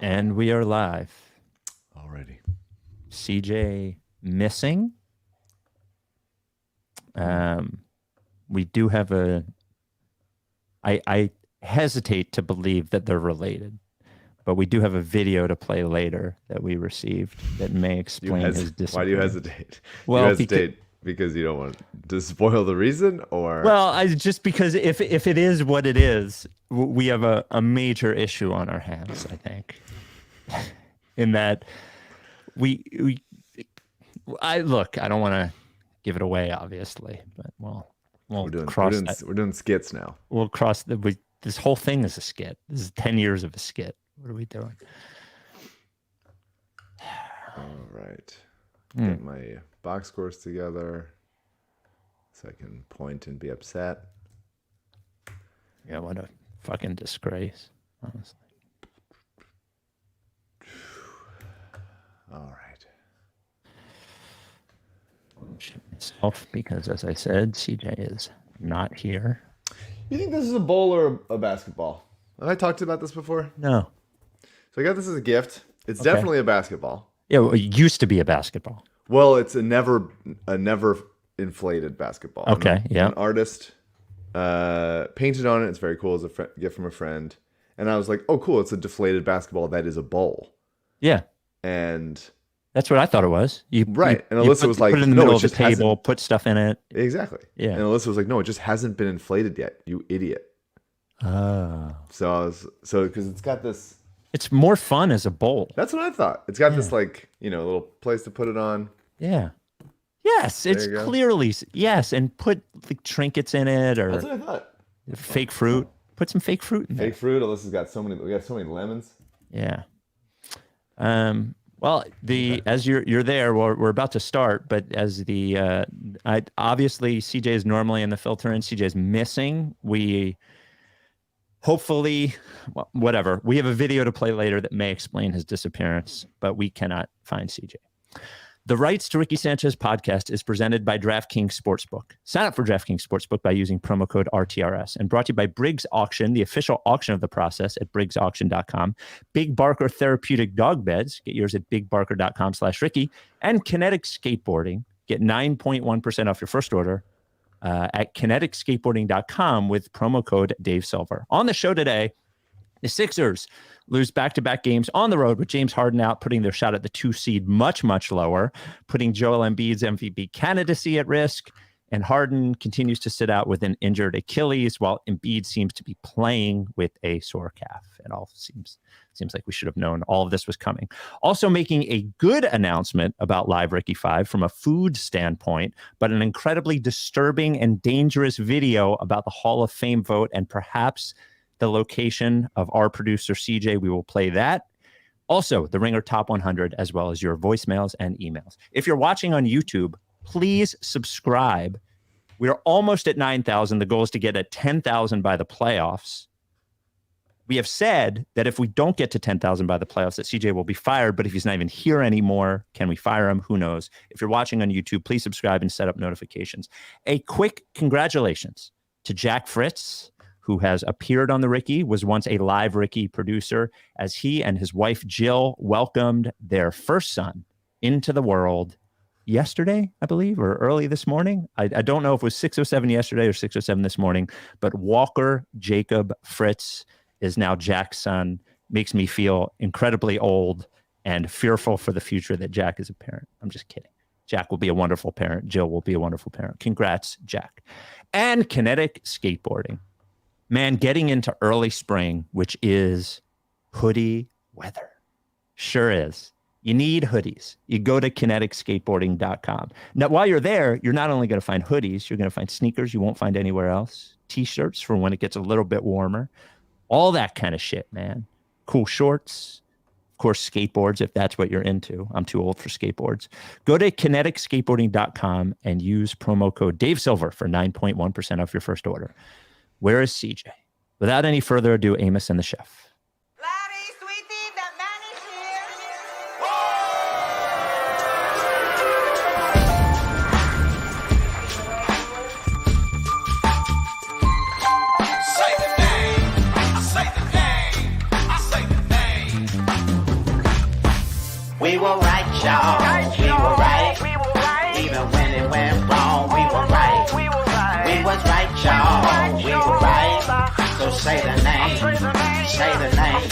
And we are live. Already. CJ missing. We do have I hesitate to believe that they're related, but we do have a video to play later that we received that may explain his disappearance. Why do you hesitate? Well, you hesitate because you don't want to spoil the reason, or? Well, just because if it is what it is, we have a major issue on our hands, I think. In that I don't want to give it away, obviously, but we're doing skits now. We'll cross this whole thing is a skit. This is 10 years of a skit. What are we doing? All right. Get my box scores together so I can point and be upset. Yeah, what a fucking disgrace, honestly. All right. Myself, because as I said, CJ is not here. You think this is a bowl or a basketball? Have I talked about this before? No. So I got this as a gift. It's definitely a basketball. Yeah, well, it used to be a basketball. Well, it's a never inflated basketball. Okay, An artist painted on it. It's very cool. It's a gift from a friend. And I was like, oh, cool. It's a deflated basketball that is a bowl. Yeah. And that's what I thought it was. And Alyssa was like, put it in the middle of the table, put stuff in it. Exactly. Yeah. And Alyssa was like, no, it just hasn't been inflated yet, you idiot. Oh. So because it's got this. It's more fun as a bowl. That's what I thought. It's got this little place to put it on. Yeah. Yes, it's clearly yes, and put trinkets in it or that's what I thought. Fake fruit. Put some fake fruit in there. Fake fruit. Alyssa's got we got so many lemons. Yeah. Well, as you're there, we're about to start, but as obviously CJ is normally in the filter and CJ is missing. We hopefully, whatever. We have a video to play later that may explain his disappearance, but we cannot find CJ. The rights to Ricky Sanchez podcast is presented by DraftKings Sportsbook. Sign up for DraftKings Sportsbook by using promo code RTRS, and brought to you by Briggs Auction, the official auction of the process at briggsauction.com. Big Barker Therapeutic Dog Beds. Get yours at bigbarker.com/Ricky. And Kinetic Skateboarding. Get 9.1% off your first order at kineticskateboarding.com with promo code Dave Silver. On the show today, the Sixers lose back-to-back games on the road with James Harden out, putting their shot at the 2 seed much, much lower, putting Joel Embiid's MVP candidacy at risk, and Harden continues to sit out with an injured Achilles, while Embiid seems to be playing with a sore calf. It all seems like we should have known all of this was coming. Also making a good announcement about Live Ricky 5 from a food standpoint, but an incredibly disturbing and dangerous video about the Hall of Fame vote and perhaps the location of our producer, CJ. We will play that. Also, the Ringer Top 100, as well as your voicemails and emails. If you're watching on YouTube, please subscribe. We are almost at 9,000. The goal is to get at 10,000 by the playoffs. We have said that if we don't get to 10,000 by the playoffs, that CJ will be fired. But if he's not even here anymore, can we fire him? Who knows? If you're watching on YouTube, please subscribe and set up notifications. A quick congratulations to Jack Fritz, who has appeared on the Ricky, was once a Live Ricky producer, as he and his wife Jill welcomed their first son into the world yesterday, I believe, or early this morning. I don't know if it was 6:07 yesterday or 6:07 this morning, but Walker Jacob Fritz is now Jack's son. Makes me feel incredibly old and fearful for the future that Jack is a parent. I'm just kidding. Jack will be a wonderful parent. Jill will be a wonderful parent. Congrats, Jack. And Kinetic Skateboarding. Man, getting into early spring, which is hoodie weather. Sure is. You need hoodies. You go to kineticskateboarding.com. Now, while you're there, you're not only going to find hoodies, you're going to find sneakers you won't find anywhere else, T-shirts for when it gets a little bit warmer, all that kind of shit, man. Cool shorts, of course, skateboards, if that's what you're into. I'm too old for skateboards. Go to kineticskateboarding.com and use promo code Dave Silver for 9.1% off your first order. Where is CJ? Without any further ado, Amos and the chef. Laddie, sweetie, that man is here. Say the name. I say the name. I say the name. were right, y'all. We were right. Even when it went wrong, we were right. We was right, y'all. We were right. So say the name. Say the name.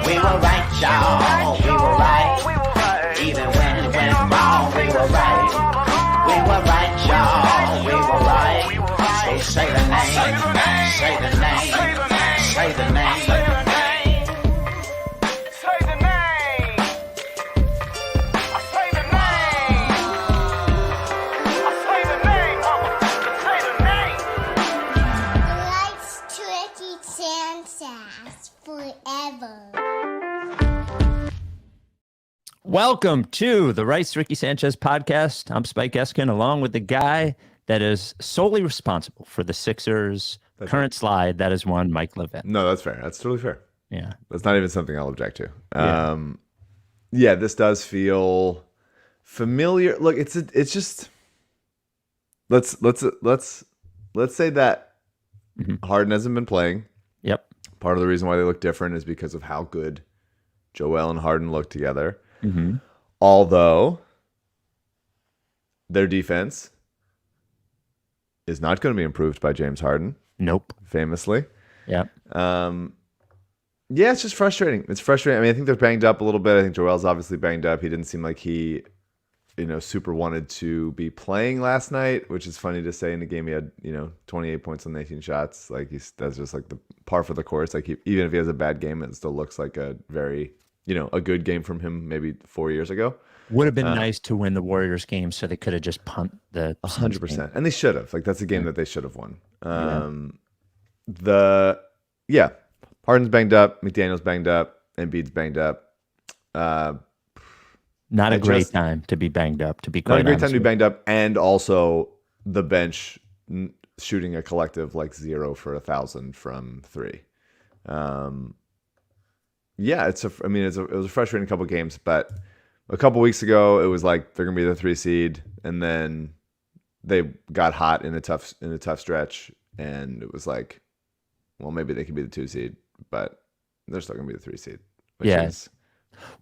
We were right, y'all. We were right. Even when it went wrong, we were right. We were right, y'all. We were right. So say the name. Say the name. Say the name. Welcome to the Rice Ricky Sanchez podcast. I'm Spike Eskin, along with the guy that is solely responsible for the Sixers' current slide. That is one Mike Levin. No, that's fair. That's totally fair. Yeah, that's not even something I'll object to. Yeah, this does feel familiar. Look, it's just let's say that Harden hasn't been playing. Yep. Part of the reason why they look different is because of how good Joel and Harden look together. Mm-hmm. Although their defense is not going to be improved by James Harden. Nope. Famously. Yep. Yeah, it's just frustrating. It's frustrating. I mean, I think they're banged up a little bit. I think Joel's obviously banged up. He didn't seem like he, super wanted to be playing last night, which is funny to say in the game. He had, 28 points on 18 shots. Like that's just like the par for the course. Like even if he has a bad game, it still looks like a very, a good game from him maybe 4 years ago. Would have been nice to win the Warriors game, so they could have just punt the 100%, and they should have. Like that's a game that they should have won. Harden's banged up, McDaniel's banged up, Embiid's banged up. Not a great time to be banged up. To be quite not a great time to be honest banged up, and also the bench shooting a collective like 0 for 1,000 from 3. Yeah, it was a frustrating couple games, but a couple weeks ago it was like they're gonna be the 3 seed, and then they got hot in a tough stretch, and it was like, well, maybe they could be the 2 seed, but they're still gonna be the 3 seed. Is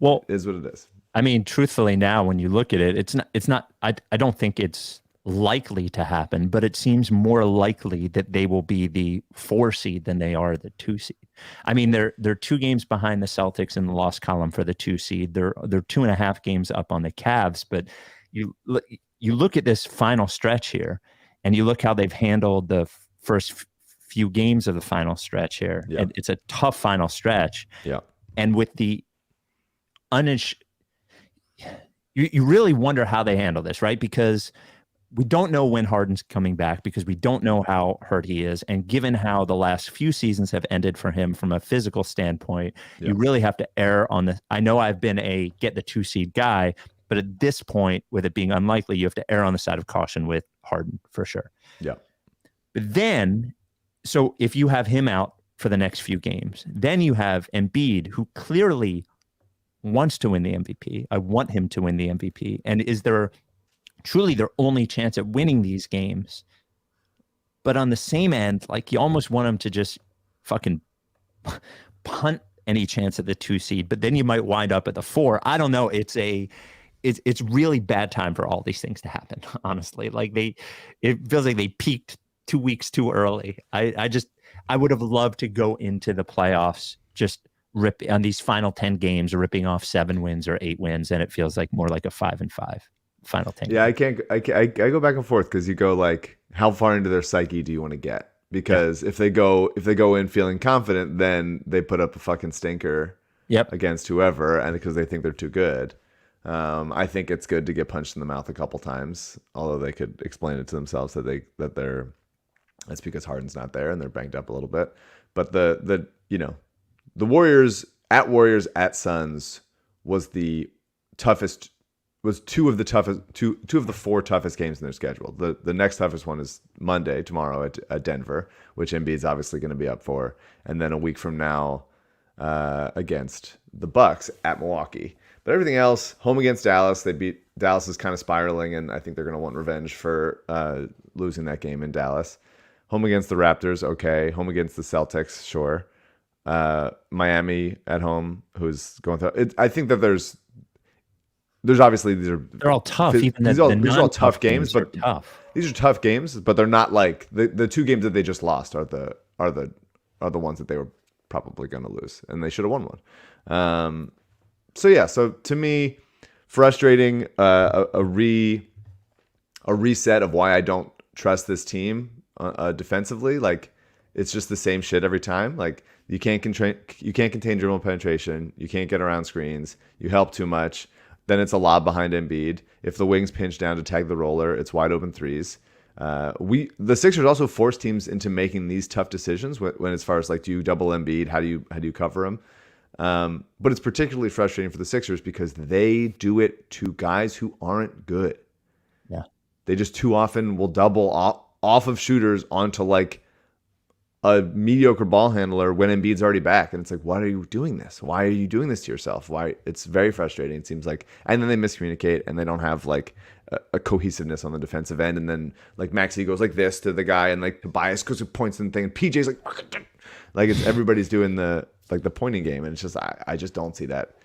what it is. I mean, truthfully, now when you look at it, it's not. I don't think it's likely to happen, but it seems more likely that they will be the 4 seed than they are the 2 seed. I mean, they're 2 games behind the Celtics in the loss column for the 2 seed. They're 2.5 games up on the Cavs. But you look at this final stretch here, and you look how they've handled the first few games of the final stretch here. Yeah. And it's a tough final stretch. Yeah. And with the you really wonder how they handle this, right? Because we don't know when Harden's coming back, because we don't know how hurt he is. And given how the last few seasons have ended for him from a physical standpoint, you really have to err on the. I know I've been a get the 2 seed guy, but at this point, with it being unlikely, you have to err on the side of caution with Harden for sure. Yeah. But then, so if you have him out for the next few games, then you have Embiid, who clearly wants to win the MVP. I want him to win the MVP. And is there truly their only chance at winning these games? But on the same end, like, you almost want him to just fucking punt any chance at the 2 seed, but then you might wind up at the 4. I don't know. It's really bad time for all these things to happen, honestly. Like it feels like they peaked 2 weeks too early. I would have loved to go into the playoffs just rip on these final 10 games, ripping off 7 wins or 8 wins, and it feels like more like a 5-5 final 10 Yeah, games. I go back and forth, because you go like, how far into their psyche do you want to get? Because if they go in feeling confident, then they put up a fucking stinker against whoever, and because they think they're too good. I think it's good to get punched in the mouth a couple times, although they could explain it to themselves that that's because Harden's not there and they're banged up a little bit. But the Warriors at Suns was the toughest. Was two of the 4 toughest games in their schedule. The next toughest one is Monday, tomorrow at Denver, which Embiid's obviously going to be up for, and then a week from now against the Bucks at Milwaukee. But everything else, home against Dallas, they beat. Dallas is kind of spiraling, and I think they're going to want revenge for losing that game in Dallas. Home against the Raptors, okay. Home against the Celtics, sure. Miami at home, who's going through it. I think that there's there's obviously they're all tough. Even these are all tough games, but tough. These are tough games, but they're not like the two games that they just lost are the ones that they were probably going to lose, and they should have won one. So to me, frustrating. A reset of why I don't trust this team defensively. Like, it's just the same shit every time. Like, you can't contain dribble penetration. You can't get around screens. You help too much. Then it's a lob behind Embiid. If the wings pinch down to tag the roller, it's wide open threes. The Sixers also force teams into making these tough decisions when as far as like, do you double Embiid? How do you cover him? But it's particularly frustrating for the Sixers because they do it to guys who aren't good. Yeah. They just too often will double off of shooters onto like a mediocre ball handler when Embiid's already back. And it's like, why are you doing this? Why are you doing this to yourself? Why? It's very frustrating, it seems like. And then they miscommunicate and they don't have like a cohesiveness on the defensive end. And then like Maxey goes like this to the guy and like Tobias goes and points and thing. And PJ's like it's everybody's doing the pointing game. And it's just, I just don't see that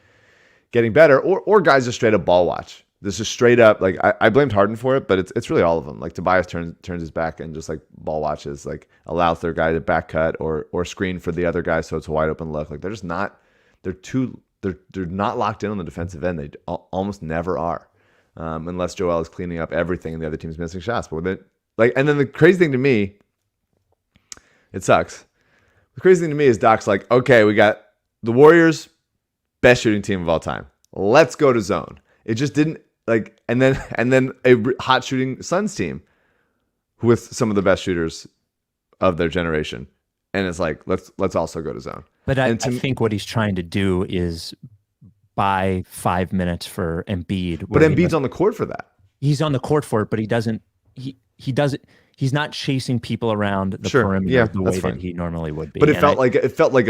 getting better or guys just straight up ball watch. This is straight up, like, I blamed Harden for it, but it's really all of them. Like, Tobias turns his back and just, like, ball watches, like, allows their guy to back cut or screen for the other guy so it's a wide open look. Like, they're just not, they're not locked in on the defensive end. They almost never are, unless Joel is cleaning up everything and the other team's missing shots. But and then the crazy thing to me, it sucks. The crazy thing to me is Doc's like, okay, we got the Warriors, best shooting team of all time. Let's go to zone. It just didn't. Like, and then a hot shooting Suns team with some of the best shooters of their generation. And it's like, let's also go to zone. But I think what he's trying to do is buy 5 minutes for Embiid. But Embiid's on the court for that. He's on the court for it, but he doesn't, he's not chasing people around the perimeter the way that he normally would be. But it felt like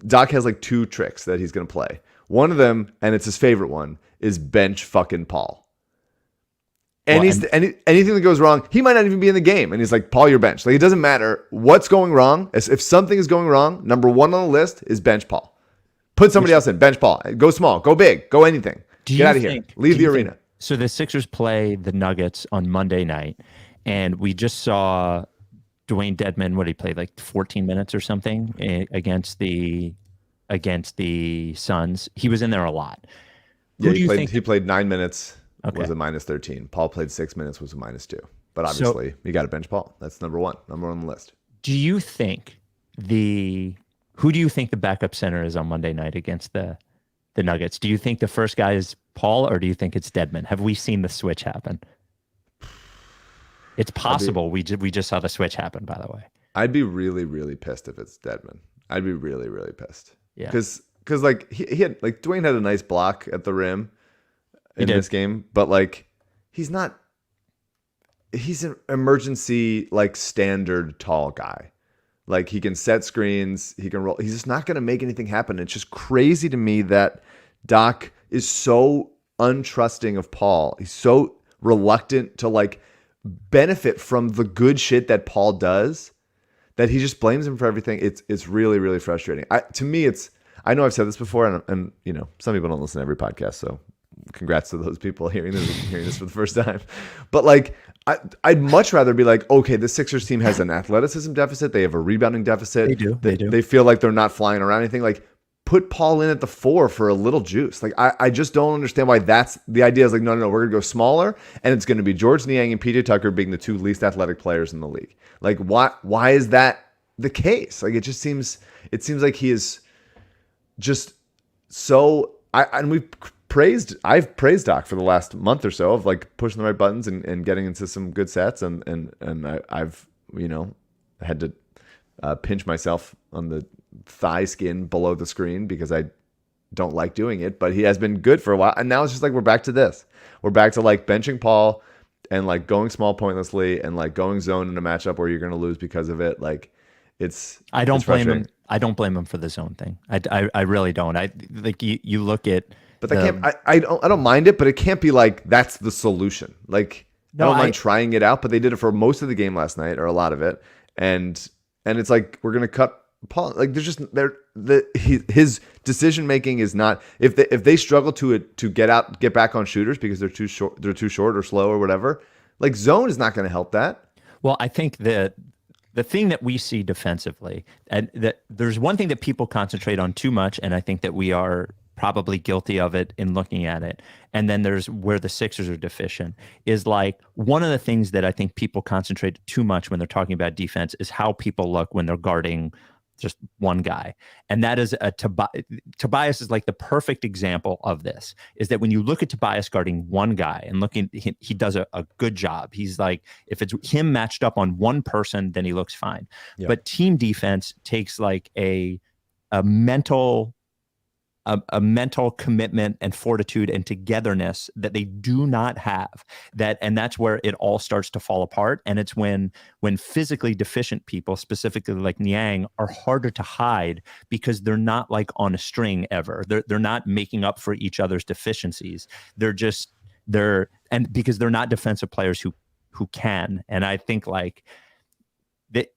Doc has like two tricks that he's going to play. One of them, and it's his favorite one, is bench fucking Paul. Anything that goes wrong, he might not even be in the game. And he's like, Paul, you're benched. Like, it doesn't matter what's going wrong. If something is going wrong, number one on the list is bench Paul. Put somebody else in. Bench Paul. Go small. Go big. Go anything. Get out of here. Leave the arena. So the Sixers play the Nuggets on Monday night, and we just saw Dwayne Dedmon, what he played, like 14 minutes or something against the Suns. He was in there a lot. He played 9 minutes, was a minus 13. Paul played 6 minutes, was a minus 2. But obviously, you got to bench Paul. That's number one on the list. Do you think who do you think the backup center is on Monday night against the Nuggets? Do you think the first guy is Paul, or do you think it's Dedmon? Have we seen the switch happen? It's possible. We just saw the switch happen, by the way. I'd be really, really pissed if it's Dedmon. I'd be really, really pissed. Yeah. Because like he had, like, Dwayne had a nice block at the rim in this game, but like he's an emergency, like, standard tall guy. Like, he can set screens, he can roll. He's just not going to make anything happen. It's just crazy to me that Doc is so untrusting of Paul. He's so reluctant to like benefit from the good shit that Paul does, that he just blames him for everything. It's really, really frustrating. To me, I know I've said this before, and you know, some people don't listen to every podcast, so congrats to those people hearing this for the first time. But like, I'd much rather be like, okay, the Sixers team has an athleticism deficit. They have a rebounding deficit. They do. They feel like they're not flying around anything. Like, put Paul in at the 4 for a little juice. Like, I just don't understand why that's the idea. Is like, no, we're gonna go smaller, and it's gonna be George Niang and PJ Tucker being the two least athletic players in the league. Like, why is that the case? Like, it seems like he is just so. I've praised Doc for the last month or so of like pushing the right buttons and getting into some good sets, and I've had to pinch myself on the thigh skin below the screen because I don't like doing it, but he has been good for a while, and now it's just like we're back to this. We're back to like benching Paul and like going small pointlessly and like going zone in a matchup where you're going to lose because of it. Like, I don't blame him. I don't blame him for the zone thing. I really don't. You look at. But I don't mind it, but it can't be like that's the solution. Like, I don't mind trying it out, but they did it for most of the game last night, or a lot of it, and it's like we're gonna cut Paul, like there's just his decision making is not, if they struggle to get back on shooters because they're too short or slow or whatever, like zone is not going to help that. Well, I think that the thing that we see defensively, and that there's one thing that people concentrate on too much, and I think that we are probably guilty of it in looking at it. And then there's where the Sixers are deficient, is like one of the things that I think people concentrate too much when they're talking about defense is how people look when they're guarding just one guy. And that is Tobias is like the perfect example of this, is that when you look at Tobias guarding one guy and he does a good job. He's like, if it's him matched up on one person, then he looks fine. Yep. But team defense takes like a mental commitment and fortitude and togetherness that they do not have, and that's where it all starts to fall apart. And it's when physically deficient people, specifically like Niang, are harder to hide because they're not like on a string ever. They're not making up for each other's deficiencies. Because they're not defensive players who can. And I think like the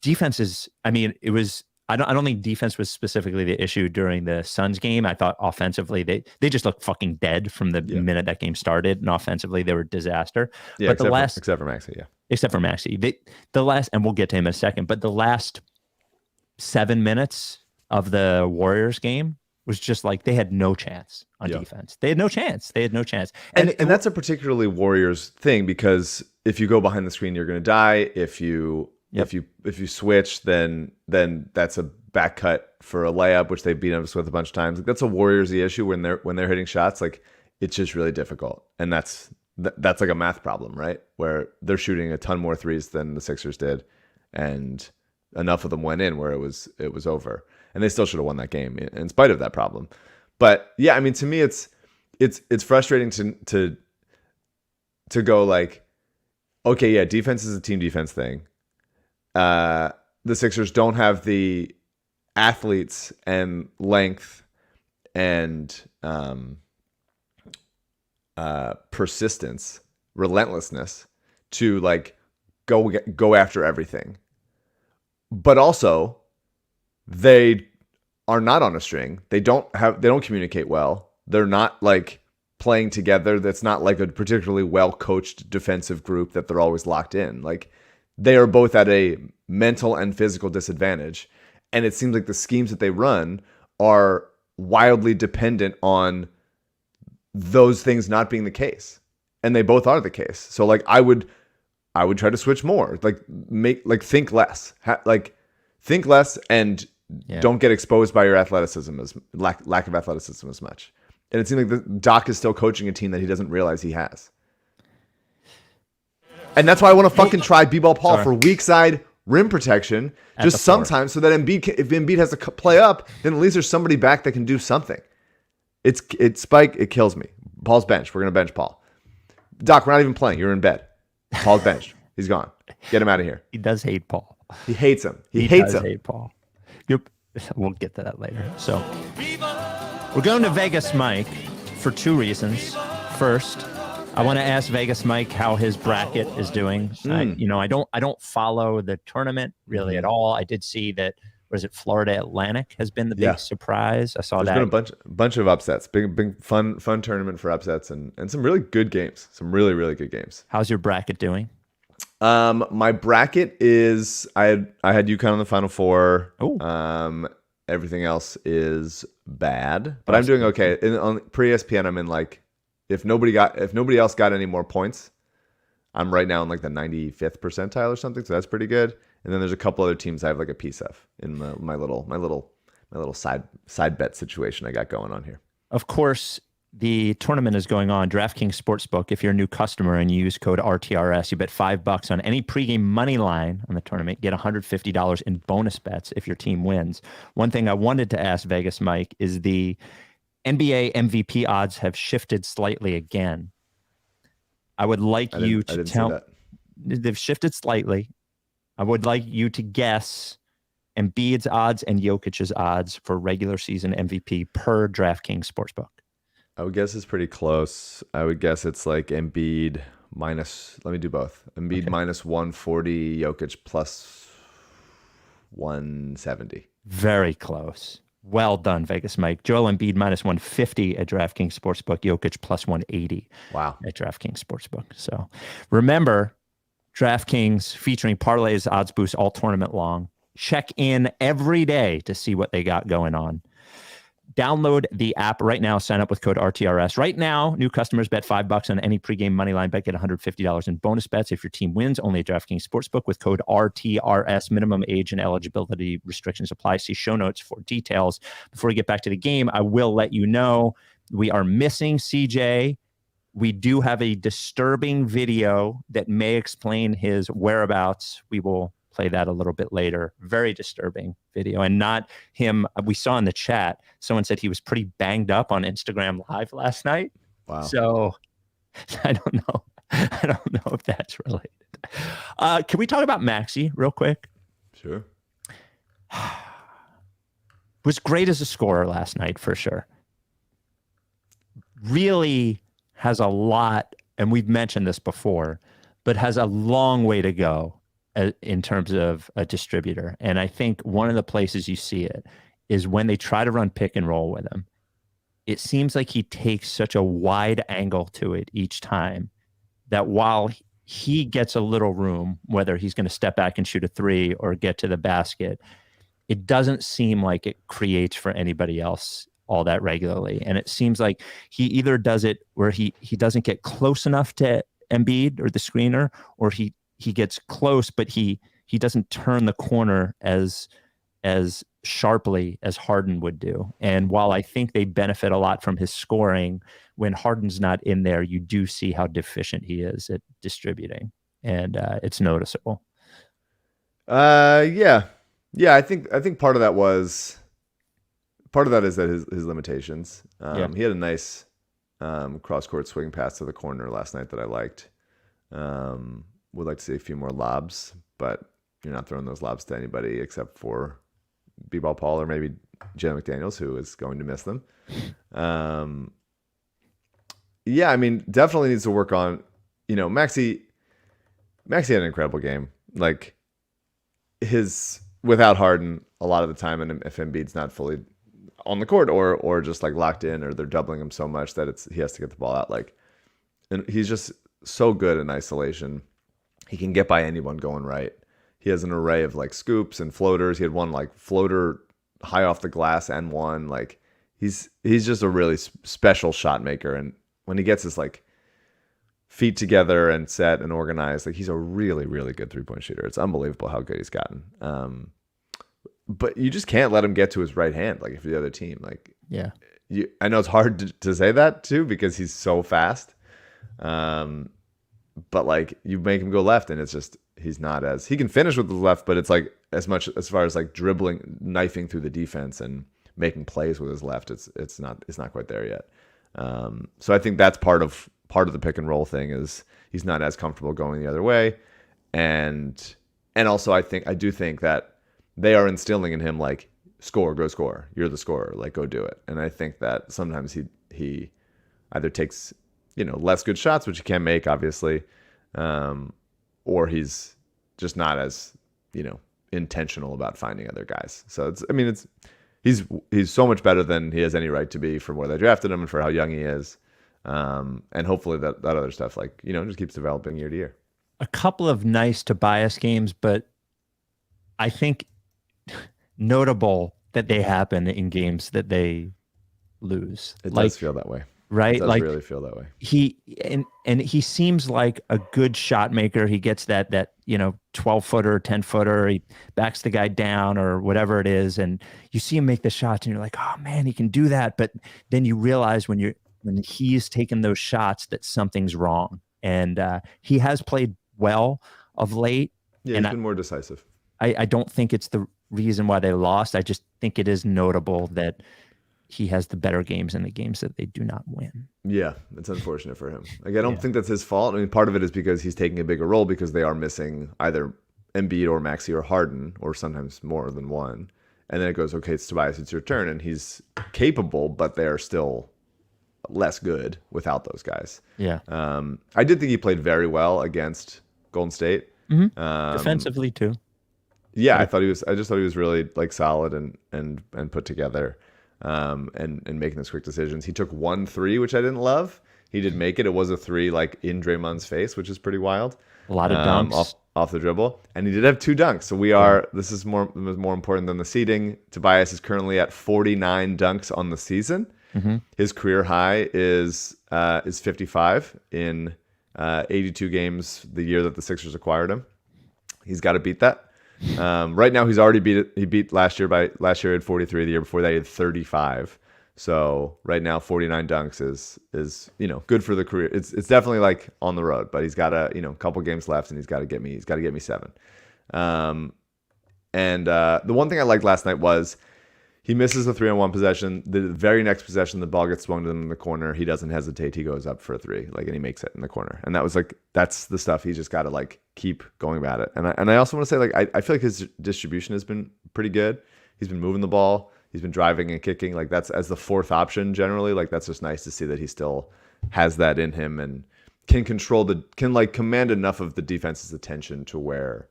defense is, I mean, it was, I don't think defense was specifically the issue during the Suns game. I thought offensively they just looked fucking dead from the minute that game started, and offensively they were a disaster. Yeah, but except for Maxey, yeah. Except for Maxey, and we'll get to him in a second. But the last 7 minutes of the Warriors game was just like they had no chance on defense. They had no chance. And that's a particularly Warriors thing, because if you go behind the screen, you're going to die. If you switch, then that's a back cut for a layup, which they beat us with a bunch of times. Like, that's a Warriors-y issue when they're hitting shots. Like, it's just really difficult, and that's like a math problem, right? Where they're shooting a ton more threes than the Sixers did, and enough of them went in where it was over, and they still should have won that game in spite of that problem. But yeah, I mean, to me, it's frustrating to go like, okay, yeah, defense is a team defense thing. The Sixers don't have the athletes and length and persistence, relentlessness to like go after everything. But also, they are not on a string. They don't communicate well. They're not like playing together. That's not like a particularly well coached defensive group that they're always locked in. Like, they are both at a mental and physical disadvantage. And it seems like the schemes that they run are wildly dependent on those things not being the case. And they both are the case. So like I would try to switch more. Like think less. Think less and don't get exposed by your athleticism as lack of athleticism as much. And it seems like Doc is still coaching a team that he doesn't realize he has. And that's why I want to fucking try B-ball Paul for weak side rim protection, just sometimes, so that if Embiid has to play up, then at least there's somebody back that can do something. It's Spike. It kills me. Paul's benched. We're gonna bench Paul. Doc, we're not even playing. You're in bed. Paul's benched. He's gone. Get him out of here. He does hate Paul. He hates him. He hates him. Hate Paul. We'll get to that later. So we're going to Vegas Mike for two reasons. First, I want to ask Vegas Mike how his bracket is doing. I don't follow the tournament really at all. I did see that, was it Florida Atlantic has been the big surprise. I saw There's been a bunch of upsets. Big fun tournament for upsets and some really good games. Some really, really good games. How's your bracket doing? My bracket is I had UConn in the Final Four. Oh. Everything else is bad, but I'm doing okay. On pre-ESPN, I'm in like, if nobody else got any more points, I'm right now in like the 95th percentile or something. So that's pretty good. And then there's a couple other teams I have like a piece of in my little side bet situation I got going on here. Of course, the tournament is going on. DraftKings Sportsbook. If you're a new customer and you use code RTRS, you bet $5 on any pregame money line on the tournament. Get $150 in bonus bets if your team wins. One thing I wanted to ask Vegas Mike is the NBA MVP odds have shifted slightly again. I would like you to tell. They've shifted slightly. I would like you to guess Embiid's odds and Jokic's odds for regular season MVP per DraftKings Sportsbook. I would guess it's pretty close. I would guess it's like Embiid minus. Let me do both. Embiid minus 140, Jokic plus 170. Very close. Well done, Vegas Mike. Joel Embiid -150 at DraftKings Sportsbook. Jokic +180 Wow. at DraftKings Sportsbook. So remember, DraftKings featuring parlays, odds boosts all tournament long. Check in every day to see what they got going on. Download the app right now. Sign up with code RTRS. Right now, new customers bet $5 on any pregame moneyline bet. Get $150 in bonus bets if your team wins. Only at DraftKings Sportsbook with code RTRS. Minimum age and eligibility restrictions apply. See show notes for details. Before we get back to the game, I will let you know we are missing CJ. We do have a disturbing video that may explain his whereabouts. We will play that a little bit later. Very disturbing video, and not him. We saw in the chat, someone said he was pretty banged up on Instagram Live last night. Wow. So I don't know. I don't know if that's related. Can we talk about Maxey real quick? Sure. Was great as a scorer last night for sure. Really has a lot, and we've mentioned this before, but has a long way to go in terms of a distributor. And I think one of the places you see it is when they try to run pick and roll with him. It seems like he takes such a wide angle to it each time that while he gets a little room, whether he's going to step back and shoot a three or get to the basket, it doesn't seem like it creates for anybody else all that regularly. And it seems like he either does it where he doesn't get close enough to Embiid or the screener, or he gets close, but he doesn't turn the corner as sharply as Harden would do. And while I think they benefit a lot from his scoring, when Harden's not in there, you do see how deficient he is at distributing, and it's noticeable. Yeah. I think part of that is that his limitations. He had a nice cross court swing pass to the corner last night that I liked. Would like to see a few more lobs, but you're not throwing those lobs to anybody except for B-Ball Paul or maybe Jen McDaniels, who is going to miss them. Yeah, I mean, definitely needs to work on, Maxey had an incredible game. Like without Harden a lot of the time, and if Embiid's not fully on the court or just like locked in, or they're doubling him so much that he has to get the ball out. And he's just so good in isolation. He can get by anyone going right. He has an array of like scoops and floaters. He had one like floater high off the glass and one. Like he's just a really special shot maker. And when he gets his like feet together and set and organized, like he's a really, really good 3-point shooter. It's unbelievable how good he's gotten. But you just can't let him get to his right hand. Like if you're the other team, like, yeah, I know it's hard to say that too, because he's so fast. But like you make him go left, and it's just he can finish with the left, but it's like as far as like dribbling, knifing through the defense and making plays with his left, it's not quite there yet. So I think that's part of the pick and roll thing is he's not as comfortable going the other way, and also I do think that they are instilling in him like go score, you're the scorer, like go do it. And I think that sometimes he either takes less good shots, which he can make, obviously, or he's just not as, intentional about finding other guys. So he's so much better than he has any right to be from where they drafted him and for how young he is. And hopefully that other stuff, like, just keeps developing year to year. A couple of nice Tobias games, but I think notable that they happen in games that they lose. It does feel that way. Right? It does really feel that way. He seems like a good shot maker. He gets that 12-footer, 10-footer, he backs the guy down or whatever it is, and you see him make the shots and you're like, oh man, he can do that. But then you realize when he's taking those shots that something's wrong. And he has played well of late. Yeah, he's been more decisive. I don't think it's the reason why they lost. I just think it is notable that he has the better games in the games that they do not win. Yeah, it's unfortunate for him. Like, I don't think that's his fault. I mean, part of it is because he's taking a bigger role because they are missing either Embiid or Maxey or Harden, or sometimes more than one. And then it goes, okay, it's Tobias, it's your turn. And he's capable, but they're still less good without those guys. Yeah. I did think he played very well against Golden State. Mm-hmm. Defensively too. Yeah, I just thought he was really like solid and put together, and making those quick decisions. He took 1 3, which I didn't love. He did make it. It was a 3 like in Draymond's face, which is pretty wild. A lot of dunks off the dribble, and he did have 2 dunks. So this is more important than the seeding. Tobias is currently at 49 dunks on the season. Mm-hmm. His career high is 55 in 82 games the year that the Sixers acquired him. He's got to beat that. Right now, he's already beat it. He beat last year he had 43. The year before that, he had 35. So right now, 49 dunks is good for the career. It's definitely like on the road, but he's got a couple games left, and he's got to get me 7. And the one thing I liked last night was he misses the 3-on-1 possession. The very next possession, the ball gets swung to him in the corner. He doesn't hesitate. He goes up for a 3, and he makes it in the corner. And that was that's the stuff he's just got to keep going about it. And I also want to say I feel like his distribution has been pretty good. He's been moving the ball. He's been driving and kicking. That's as the 4th option generally. That's just nice to see that he still has that in him and can command enough of the defense's attention to where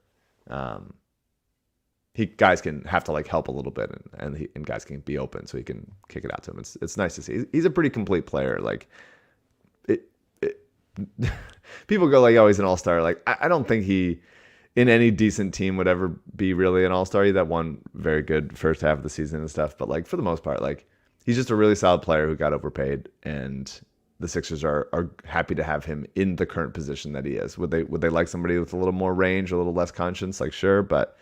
guys can have to help a little bit, and guys can be open so he can kick it out to him. It's nice to see. He's a pretty complete player. People go oh, he's an all-star. I don't think he in any decent team would ever be really an all-star. That one very good first half of the season and stuff, but for the most part, he's just a really solid player who got overpaid, and the Sixers are happy to have him in the current position that he is. Would they like somebody with a little more range, a little less conscience? Sure, but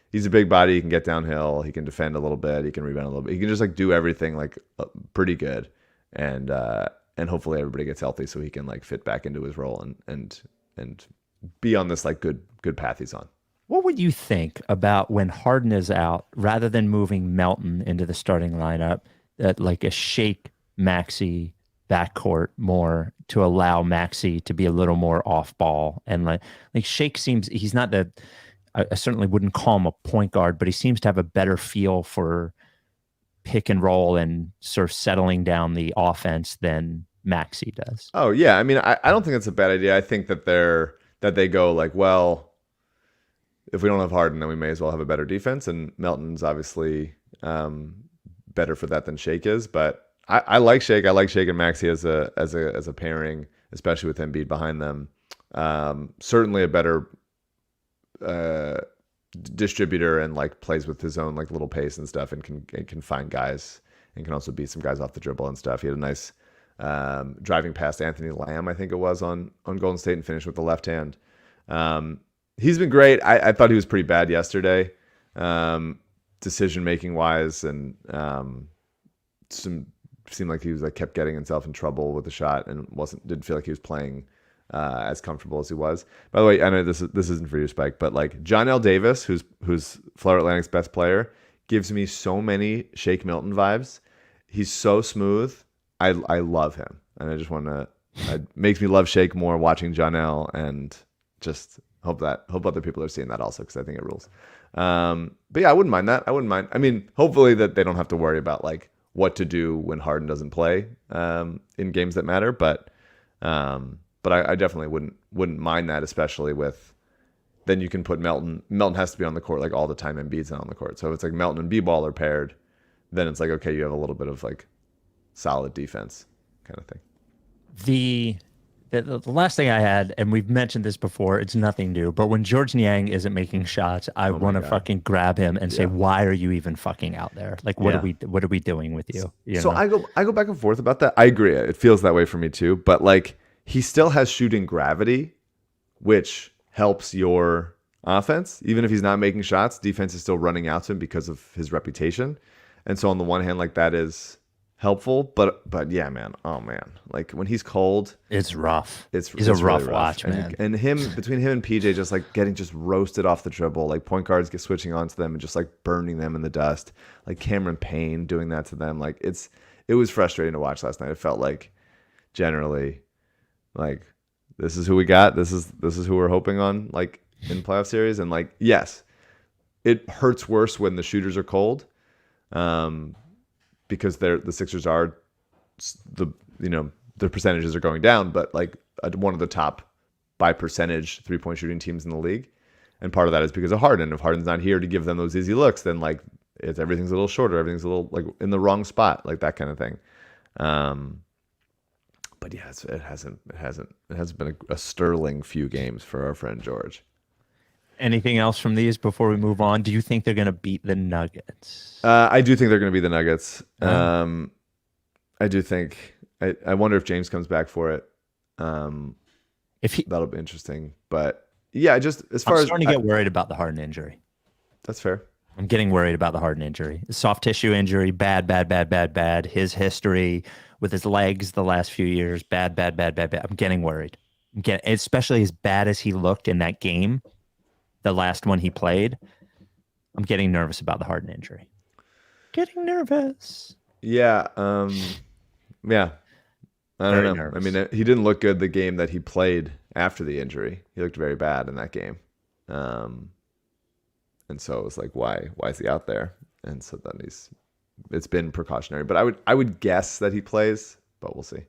he's a big body. He can get downhill. He can defend a little bit. He can rebound a little bit. He can just do everything pretty good, and hopefully everybody gets healthy so he can fit back into his role and be on this good path he's on. What would you think about when Harden is out, rather than moving Melton into the starting lineup, a Shake Maxey backcourt more to allow Maxey to be a little more off ball, and Shake seems he's not I certainly wouldn't call him a point guard, but he seems to have a better feel for pick and roll and sort of settling down the offense than Maxey does. Oh yeah, I don't think it's a bad idea. I think that they go well, if we don't have Harden, then we may as well have a better defense, and Melton's obviously better for that than Shake is. But I like Shake. I like Shake and Maxey as a pairing, especially with Embiid behind them. Certainly a better distributor, and plays with his own little pace and stuff, and can find guys, and can also beat some guys off the dribble and stuff. He had a nice driving past Anthony Lamb, I think it was, on Golden State, and finished with the left hand. He's been great. I thought he was pretty bad yesterday, decision making wise, and seemed like he was kept getting himself in trouble with the shot, and didn't feel like he was playing as comfortable as he was. By the way, I know this isn't for you, Spike, but John L. Davis, who's Florida Atlantic's best player, gives me so many Shake Milton vibes. He's so smooth. I love him, and I just want to. It makes me love Shake more watching John L. and just hope other people are seeing that also, because I think it rules. But yeah, I wouldn't mind that. I wouldn't mind. Hopefully that they don't have to worry about what to do when Harden doesn't play in games that matter, but I definitely wouldn't mind that, especially with then you can put Melton. Melton has to be on the court all the time. Embiid's not on the court, so if it's Melton and B-ball are paired, then it's okay, you have a little bit of solid defense kind of thing. The last thing I had, and we've mentioned this before, it's nothing new, but when George Niang isn't making shots, I want to fucking grab him and say, why are you even fucking out there? What are we doing with you? So I go back and forth about that. I agree. It feels that way for me too, but he still has shooting gravity, which helps your offense. Even if he's not making shots, defense is still running out to him because of his reputation. And so on the one hand, that is helpful, but yeah, man. Oh man. When he's cold, it's rough. He's a rough really watch, man. And between him and PJ just getting roasted off the dribble, point guards get switching onto them and just burning them in the dust. Cameron Payne doing that to them. It was frustrating to watch last night. It felt generally this is who we got. This is who we're hoping on in playoff series. And yes, it hurts worse when the shooters are cold, because the Sixers are their percentages are going down, but one of the top by percentage 3-point shooting teams in the league. And part of that is because of Harden. If Harden's not here to give them those easy looks, then like everything's a little shorter, everything's a little like in the wrong spot, like that kind of thing. But yeah, it hasn't been a sterling few games for our friend George. Anything else from these before we move on? Do you think they're going to beat the Nuggets? I do think they're going to beat the Nuggets. I do think. I wonder if James comes back for it. That'll be interesting. But yeah, just as far I'm starting to get worried about the Harden injury. That's fair. I'm getting worried about the Harden injury. Soft tissue injury, bad. His history with his legs the last few years, bad. I'm getting worried. Especially as bad as he looked in that game, the last one he played. I'm getting nervous about the Harden injury. Getting nervous. Yeah. Yeah. I don't know. Nervous. I mean, he didn't look good the game that he played after the injury. He looked very bad in that game. And so it was like, why is he out there? And so then it's been precautionary. But I would guess that he plays, but we'll see.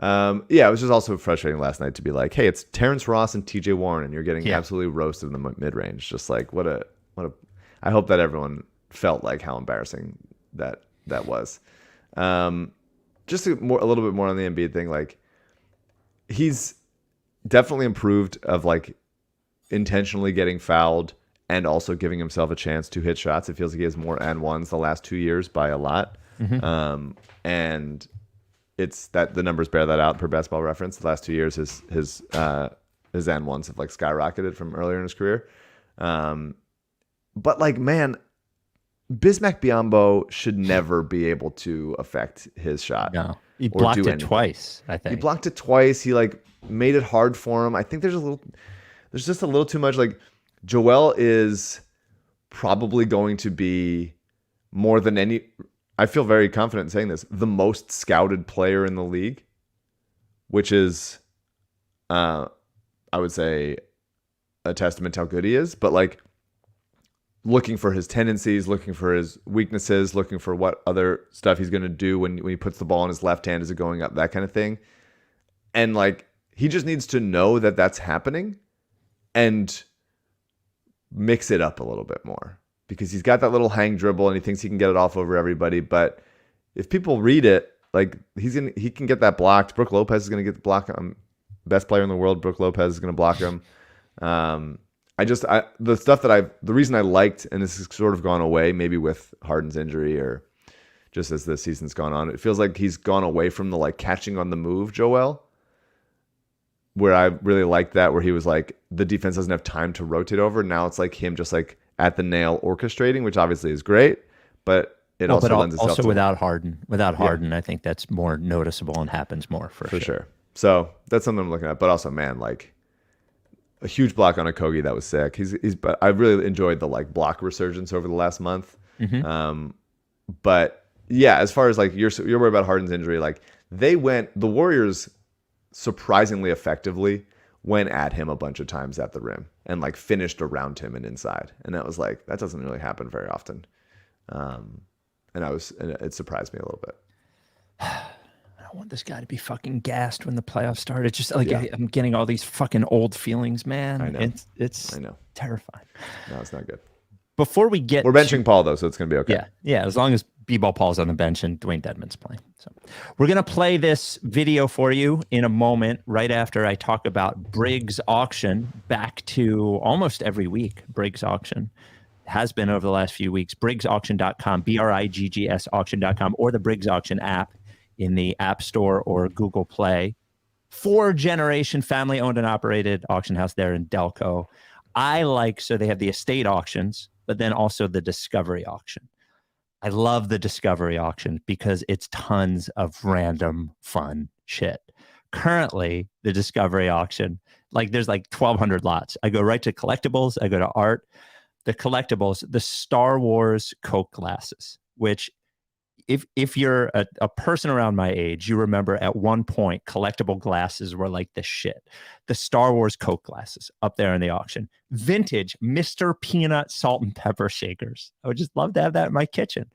Yeah, it was just also frustrating last night to be like, hey, it's Terrence Ross and TJ Warren, and you're getting absolutely roasted in the mid-range. Just like what a I hope that everyone felt like how embarrassing that was. Just a little bit more on the Embiid thing. Like, he's definitely improved of like intentionally getting fouled and also giving himself a chance to hit shots. It feels like he has more and ones the last 2 years by a lot. Mm-hmm. And it's that the numbers bear that out per Basketball Reference. The last 2 years, his and ones have like skyrocketed from earlier in his career. But like, man, Bismack Biyombo should never be able to affect his shot. No, he blocked it twice. I think he blocked it twice. He like made it hard for him. I think there's just a little too much. Like, Joel is probably going to be more than any. I feel very confident in saying this. The most scouted player in the league, which is, I would say, a testament to how good he is. But like, looking for his tendencies, looking for his weaknesses, looking for what other stuff he's going to do when he puts the ball in his left hand, is it going up, that kind of thing. And like, he just needs to know that that's happening and mix it up a little bit more, because he's got that little hang dribble and he thinks he can get it off over everybody. But if people read it, like, he can get that blocked. Brook Lopez is going to get the block. Best player in the world, Brook Lopez, is going to block him. The reason I liked, and this has sort of gone away, maybe with Harden's injury or just as the season's gone on, it feels like he's gone away from the like catching on the move Joel, where I really liked that, where he was like, the defense doesn't have time to rotate over. Now it's like him just like at the nail orchestrating, which obviously is great, but it lends itself also to without Harden. Without Harden, I think that's more noticeable and happens more for sure. So that's something I'm looking at. But also, man, like, a huge block on Okogie that was sick. But I really enjoyed the like block resurgence over the last month. Mm-hmm. But yeah, as far as like you're worried about Harden's injury, like the Warriors surprisingly effectively went at him a bunch of times at the rim and like finished around him and inside, and that was like, that doesn't really happen very often. And it surprised me a little bit. I don't want this guy to be fucking gassed when the playoffs start. It's just like, I'm getting all these fucking old feelings, man. I know. It's I know. Terrifying. No, it's not good. Before we we're benching Paul though, so it's gonna be okay. Yeah. As long as B-ball Paul's on the bench and Dwayne Dedmon's playing. So we're gonna play this video for you in a moment, right after I talk about Briggs Auction. Back to almost every week. Briggs Auction has been over the last few weeks. BriggsAuction.com, BRIGGS auction.com, or the Briggs Auction app in the App Store or Google Play. 4-generation family-owned and operated auction house there in Delco. So they have the estate auctions, but then also the discovery auction. I love the discovery auction because it's tons of random fun shit. Currently, the discovery auction, like there's like 1,200 lots. I go right to collectibles. I go to art. The collectibles, the Star Wars Coke glasses, which if you're a person around my age, you remember at one point collectible glasses were like the shit. The Star Wars Coke glasses up there in the auction. Vintage Mr. Peanut salt and pepper shakers. I would just love to have that in my kitchen.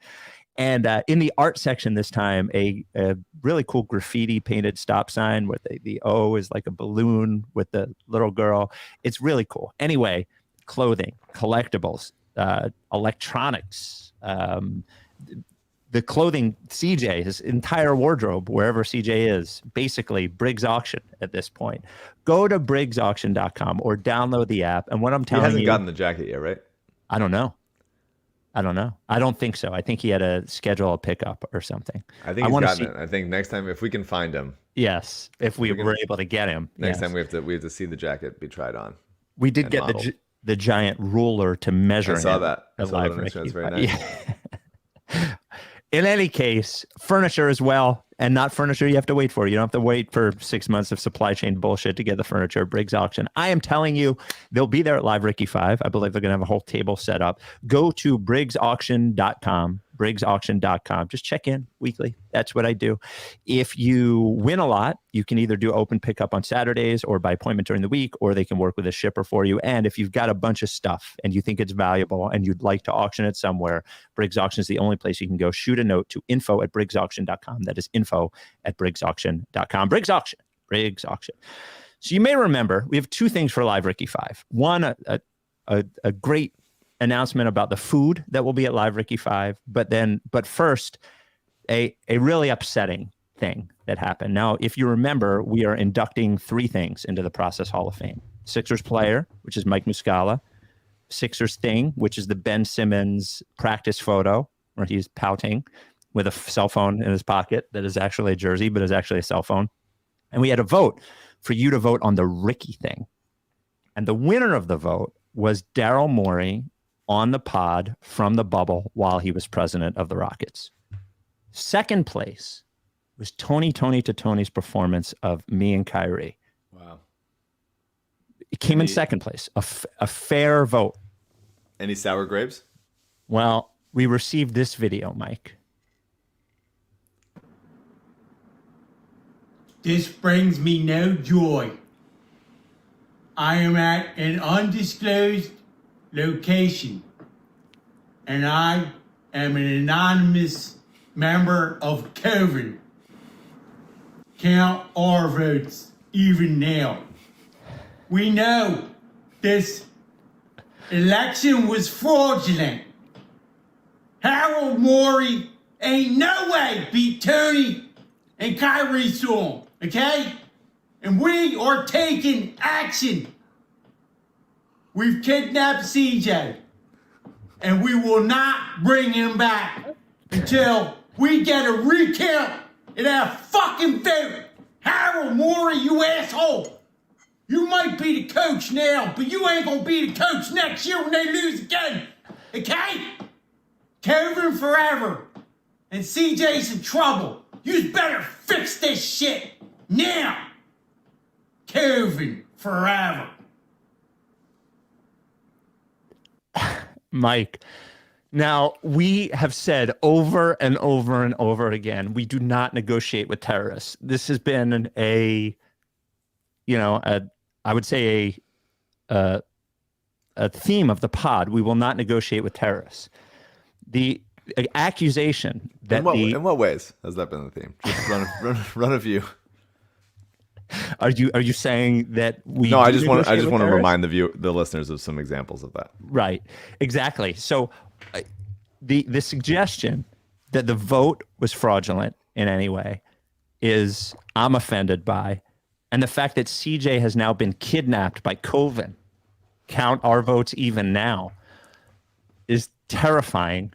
And in the art section this time, a really cool graffiti painted stop sign where the O is like a balloon with the little girl. It's really cool. Anyway, clothing, collectibles, electronics, the clothing, CJ, his entire wardrobe, wherever CJ is, basically Briggs Auction at this point. Go to briggsauction.com or download the app. And what I'm telling you... He hasn't gotten the jacket yet, right? I don't know. I don't think so. I think he had to schedule a pickup or something. I think he's gotten it. I think next time, if we can find him. Yes, if we were able to get him. Next time we have to see the jacket be tried on. We did get the giant ruler to measure. I saw that. I saw that on Instagram. It's very nice. Yeah. In any case, furniture as well, and not furniture you have to wait for. You don't have to wait for 6 months of supply chain bullshit to get the furniture. Briggs Auction. I am telling you, they'll be there at Live Ricky 5. I believe they're going to have a whole table set up. Go to briggsauction.com, briggsauction.com. Just check in weekly. That's what I do. If you win a lot, you can either do open pickup on Saturdays or by appointment during the week, or they can work with a shipper for you. And if you've got a bunch of stuff and you think it's valuable and you'd like to auction it somewhere, Briggs Auction is the only place you can go. Shoot a note to info@briggsauction.com. That is info@briggsauction.com. Briggs Auction. Briggs Auction. So you may remember we have two things for Live Ricky 5. One, a great announcement about the food that will be at Live Ricky 5, but first, a really upsetting thing that happened. Now, if you remember, we are inducting 3 things into the Process Hall of Fame. Sixers player, which is Mike Muscala. Sixers thing, which is the Ben Simmons practice photo where he's pouting with a cell phone in his pocket that is actually a jersey, but is actually a cell phone. And we had a vote for you to vote on the Ricky thing. And the winner of the vote was Daryl Morey on the pod from the bubble while he was president of the Rockets. Second place was Tony's performance of me and Kyrie. Wow. It came in second place, a fair vote. Any sour grapes? Well, we received this video, Mike. This brings me no joy. I am at an undisclosed location, and I am an anonymous member of Coven. Count our votes even now. We know this election was fraudulent. Harold Morey ain't no way beat Tony and Kyrie Storm, okay? And we are taking action. We've kidnapped CJ, and we will not bring him back until we get a recount and a fucking vote. Harold Morey, you asshole. You might be the coach now, but you ain't gonna be the coach next year when they lose again. Okay? Coven forever. And CJ's in trouble. You better fix this shit now. Coven forever. Mike, now we have said over and over and over again, we do not negotiate with terrorists. This has been I would say a theme of the pod. We will not negotiate with terrorists. The accusation that in what ways has that been the theme? Just run a few. Are you saying that we? No, I just want to remind the listeners of some examples of that. Right, exactly. So, the suggestion that the vote was fraudulent in any way is I'm offended by, and the fact that CJ has now been kidnapped by Coven, count our votes even now, is terrifying.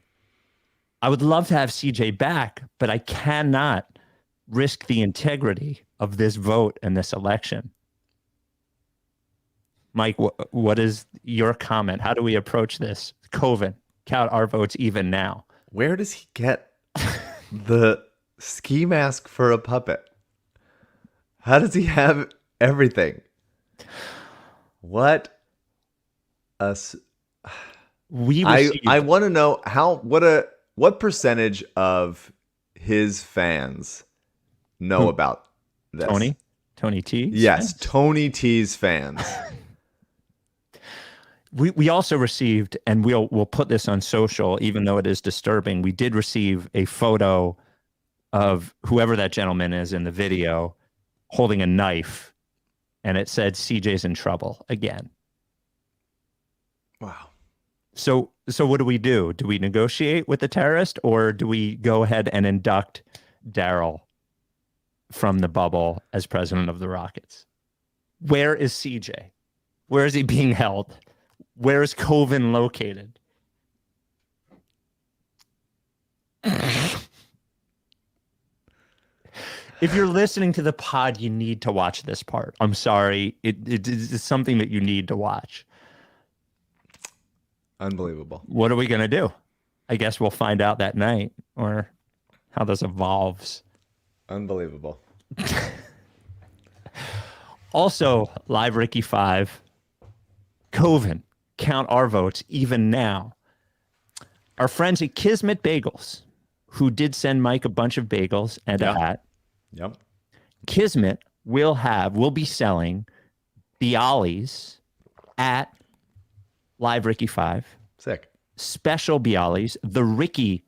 I would love to have CJ back, but I cannot risk the integrity of this vote and this election. Mike, what is your comment? How do we approach this? Coven, count our votes even now. Where does he get the ski mask for a puppet? How does he have everything? What I want to know what percentage of his fans know about this? Tony T? Yes, Tony T's fans. We also received, and we'll put this on social, even though it is disturbing, we did receive a photo of whoever that gentleman is in the video holding a knife, and it said CJ's in trouble again. Wow. So what do? Do we negotiate with the terrorist, or do we go ahead and induct Daryl from the bubble as president of the Rockets? Where is CJ? Where is he being held? Where is Coven located? If you're listening to the pod, you need to watch this part. I'm sorry. It is something that you need to watch. Unbelievable. What are we going to do? I guess we'll find out that night, or how this evolves. Unbelievable. Also, Live Ricky 5, Coven, count our votes even now. Our friends at Kismet Bagels, who did send Mike a bunch of bagels and a hat. Yep. Kismet will be selling Bialys at Live Ricky 5. Sick. Special Bialys, the Ricky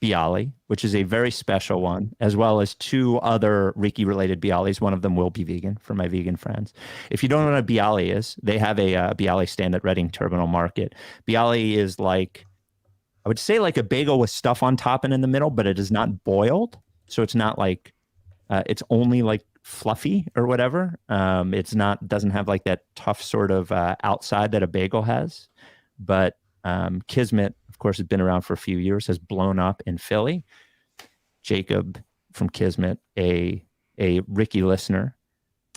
Bialy, which is a very special one, as well as 2 other Ricky-related Bialys. One of them will be vegan for my vegan friends. If you don't know what a Bialy is, they have a Bialy stand at Reading Terminal Market. Bialy is like, I would say like a bagel with stuff on top and in the middle, but it is not boiled. So it's not like, it's only like fluffy or whatever. Doesn't have like that tough sort of outside that a bagel has. But Kismet, of course, has been around for a few years, has blown up in Philly. Jacob from Kismet, a Ricky listener,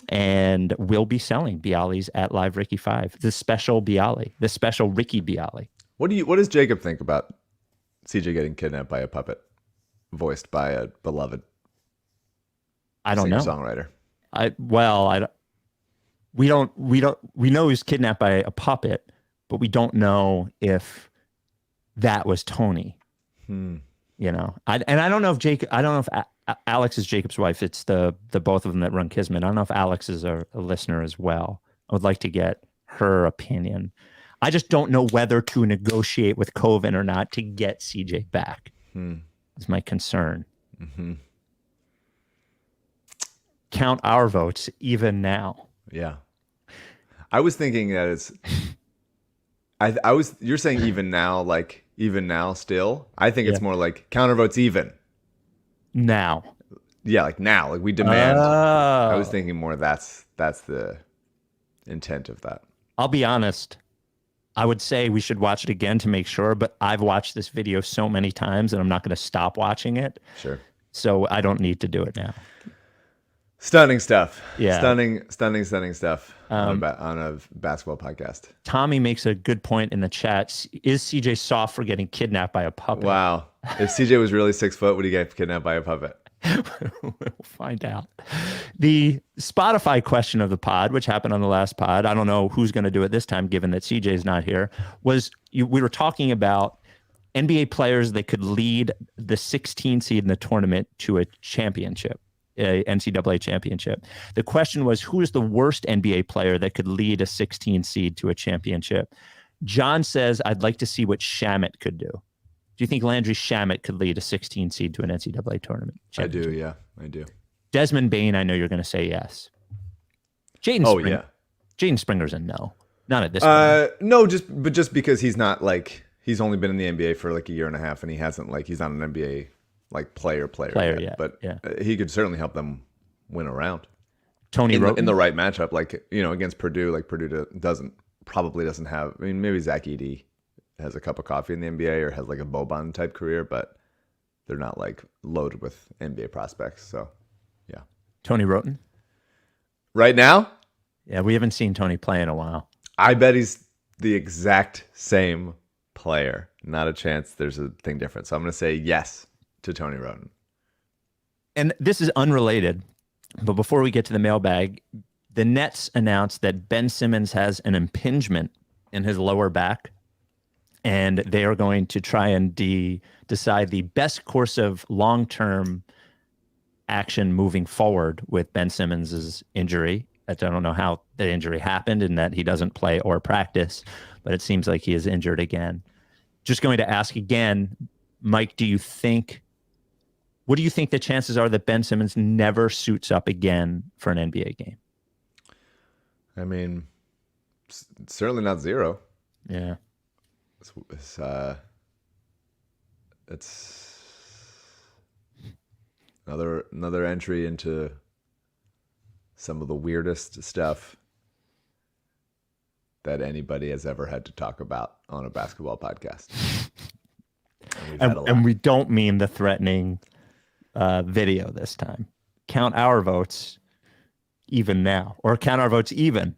and will be selling Bialys at Live Ricky 5. The special Bialy, the special Ricky Bialy. What does Jacob think about CJ getting kidnapped by a puppet voiced by a beloved I don't know. Songwriter? We know he's kidnapped by a puppet, but we don't know if that was Tony. You know, I don't know if Alex is Jacob's wife. It's the both of them that run Kismet. I don't know if Alex is a listener as well. I would like to get her opinion. I just don't know whether to negotiate with Coven or not to get CJ back. Is my concern. Mm-hmm. Count our votes even now. Yeah. I was thinking that it's you're saying even now, like even now still. I think it's more like counter votes even. Now. Yeah, like now. Like we demand. I was thinking more that's the intent of that. I'll be honest. I would say we should watch it again to make sure, but I've watched this video so many times and I'm not going to stop watching it. Sure. So I don't need to do it now. Stunning stuff. Yeah. Stunning stuff on a basketball podcast. Tommy makes a good point in the chat. Is CJ soft for getting kidnapped by a puppet? Wow. If CJ was really 6 foot, would he get kidnapped by a puppet? We'll find out. The Spotify question of the pod, which happened on the last pod, I don't know who's going to do it this time, given that CJ is not here, we were talking about NBA players that could lead the 16 seed in the tournament to a championship. NCAA championship. The question was, who is the worst NBA player that could lead a 16 seed to a championship? John says, I'd like to see what Shamet could do. Do you think Landry Shamet could lead a 16 seed to an NCAA tournament? I do, yeah. I do. Desmond Bain, I know you're going to say yes. Jaden Springer's a no. Not at this point. No, just because he's not like, he's only been in the NBA for like a year and a half and he hasn't like, he's not an NBA like player yet. But he could certainly help them win a round. Tony Roten? In the right matchup, like, you know, against Purdue, like Purdue probably doesn't have, I mean, maybe Zach Edey has a cup of coffee in the NBA or has like a Boban type career, but they're not like loaded with NBA prospects. So, yeah. Tony Roten? Right now? Yeah, we haven't seen Tony play in a while. I bet he's the exact same player. Not a chance there's a thing different. So I'm going to say yes to Tony Roten. And this is unrelated, but before we get to the mailbag, the Nets announced that Ben Simmons has an impingement in his lower back, and they are going to try and decide the best course of long-term action moving forward with Ben Simmons' injury. I don't know how the injury happened and that he doesn't play or practice, but it seems like he is injured again. Just going to ask again, Mike, what do you think the chances are that Ben Simmons never suits up again for an NBA game? I mean, certainly not zero. Yeah. It's another entry into some of the weirdest stuff that anybody has ever had to talk about on a basketball podcast. And we don't mean the threatening video this time. Count our votes even now, or count our votes even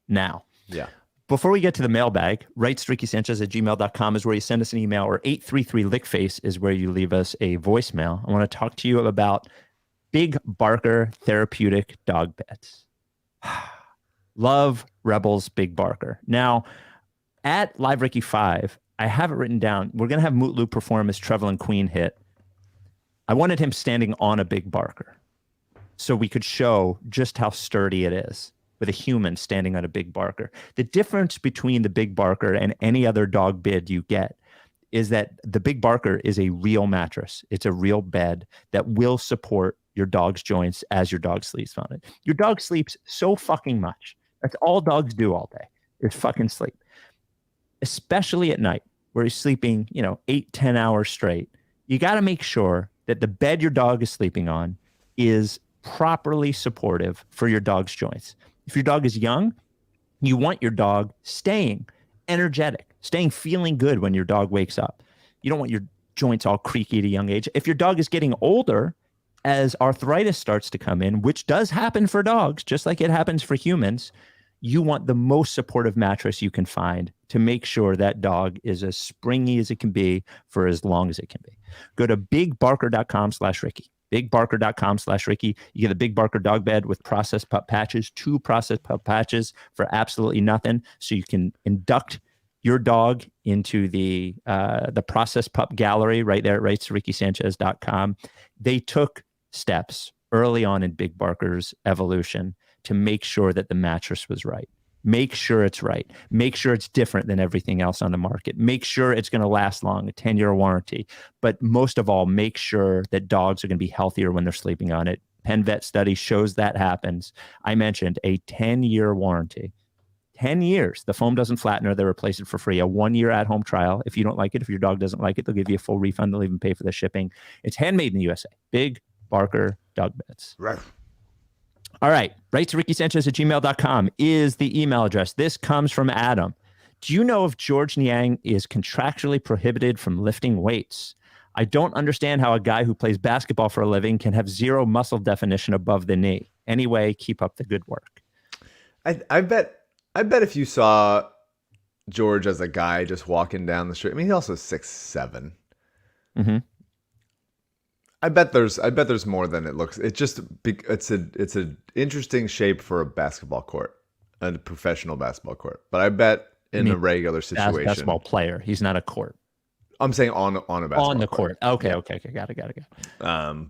now. Yeah. Before we get to the mailbag, writesrickysanchez@gmail.com is where you send us an email, or 833-LICKFACE is where you leave us a voicemail. I want to talk to you about Big Barker therapeutic dog beds. Love Rebels Big Barker. Now, at Live Ricky 5, I have it written down. We're going to have Mutlu perform his Trevelyan Queen hit. I wanted him standing on a Big Barker so we could show just how sturdy it is with a human standing on a Big Barker. The difference between the Big Barker and any other dog bed you get is that the Big Barker is a real mattress. It's a real bed that will support your dog's joints as your dog sleeps on it. Your dog sleeps so fucking much. That's all dogs do all day is fucking sleep, especially at night where he's sleeping, 8-10 hours straight. You got to make sure that the bed your dog is sleeping on is properly supportive for your dog's joints. If your dog is young, you want your dog staying energetic, staying feeling good when your dog wakes up. You don't want your joints all creaky at a young age. If your dog is getting older, as arthritis starts to come in, which does happen for dogs, just like it happens for humans, you want the most supportive mattress you can find to make sure that dog is as springy as it can be for as long as it can be. Go to bigbarker.com/Ricky. bigbarker.com/Ricky. You get a Big Barker dog bed with processed pup patches, 2 processed pup patches for absolutely nothing. So you can induct your dog into the processed pup gallery right there at rightsrickysanchez.com. They took steps early on in Big Barker's evolution to make sure that the mattress was right. Make sure it's right. Make sure it's different than everything else on the market. Make sure it's going to last long, a 10-year warranty. But most of all, make sure that dogs are going to be healthier when they're sleeping on it. Penn Vet study shows that happens. I mentioned a 10-year warranty. 10 years. The foam doesn't flatten or they replace it for free. A 1-year at-home trial. If you don't like it, if your dog doesn't like it, they'll give you a full refund. They'll even pay for the shipping. It's handmade in the USA. Big Barker dog beds. Right. All right. writesrickysanchez@gmail.com is the email address. This comes from Adam. Do you know if George Niang is contractually prohibited from lifting weights? I don't understand how a guy who plays basketball for a living can have zero muscle definition above the knee. Anyway, keep up the good work. I bet if you saw George as a guy just walking down the street, I mean, he also is 6'7". Mm-hmm. I bet there's more than it looks. It's an interesting shape for a basketball court, a professional basketball court. But I bet in a regular situation, basketball player, he's not a court. I'm saying on a basketball on the court. Okay, yeah. Okay, got it.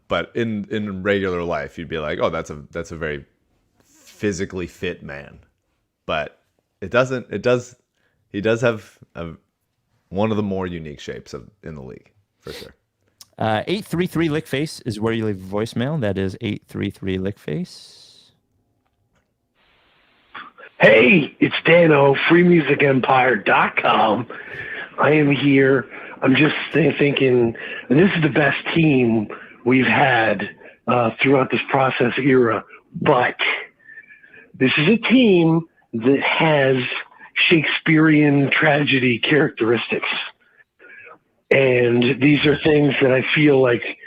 But in regular life, you'd be like, oh, that's a very physically fit man. But he does have one of the more unique shapes in the league for sure. 833-LICKFACE is where you leave a voicemail. That is 833-LICKFACE. Hey, it's Dano, freemusicempire.com. I am here. I'm just thinking, and this is the best team we've had throughout this process era, but this is a team that has Shakespearean tragedy characteristics. And these are things that I feel like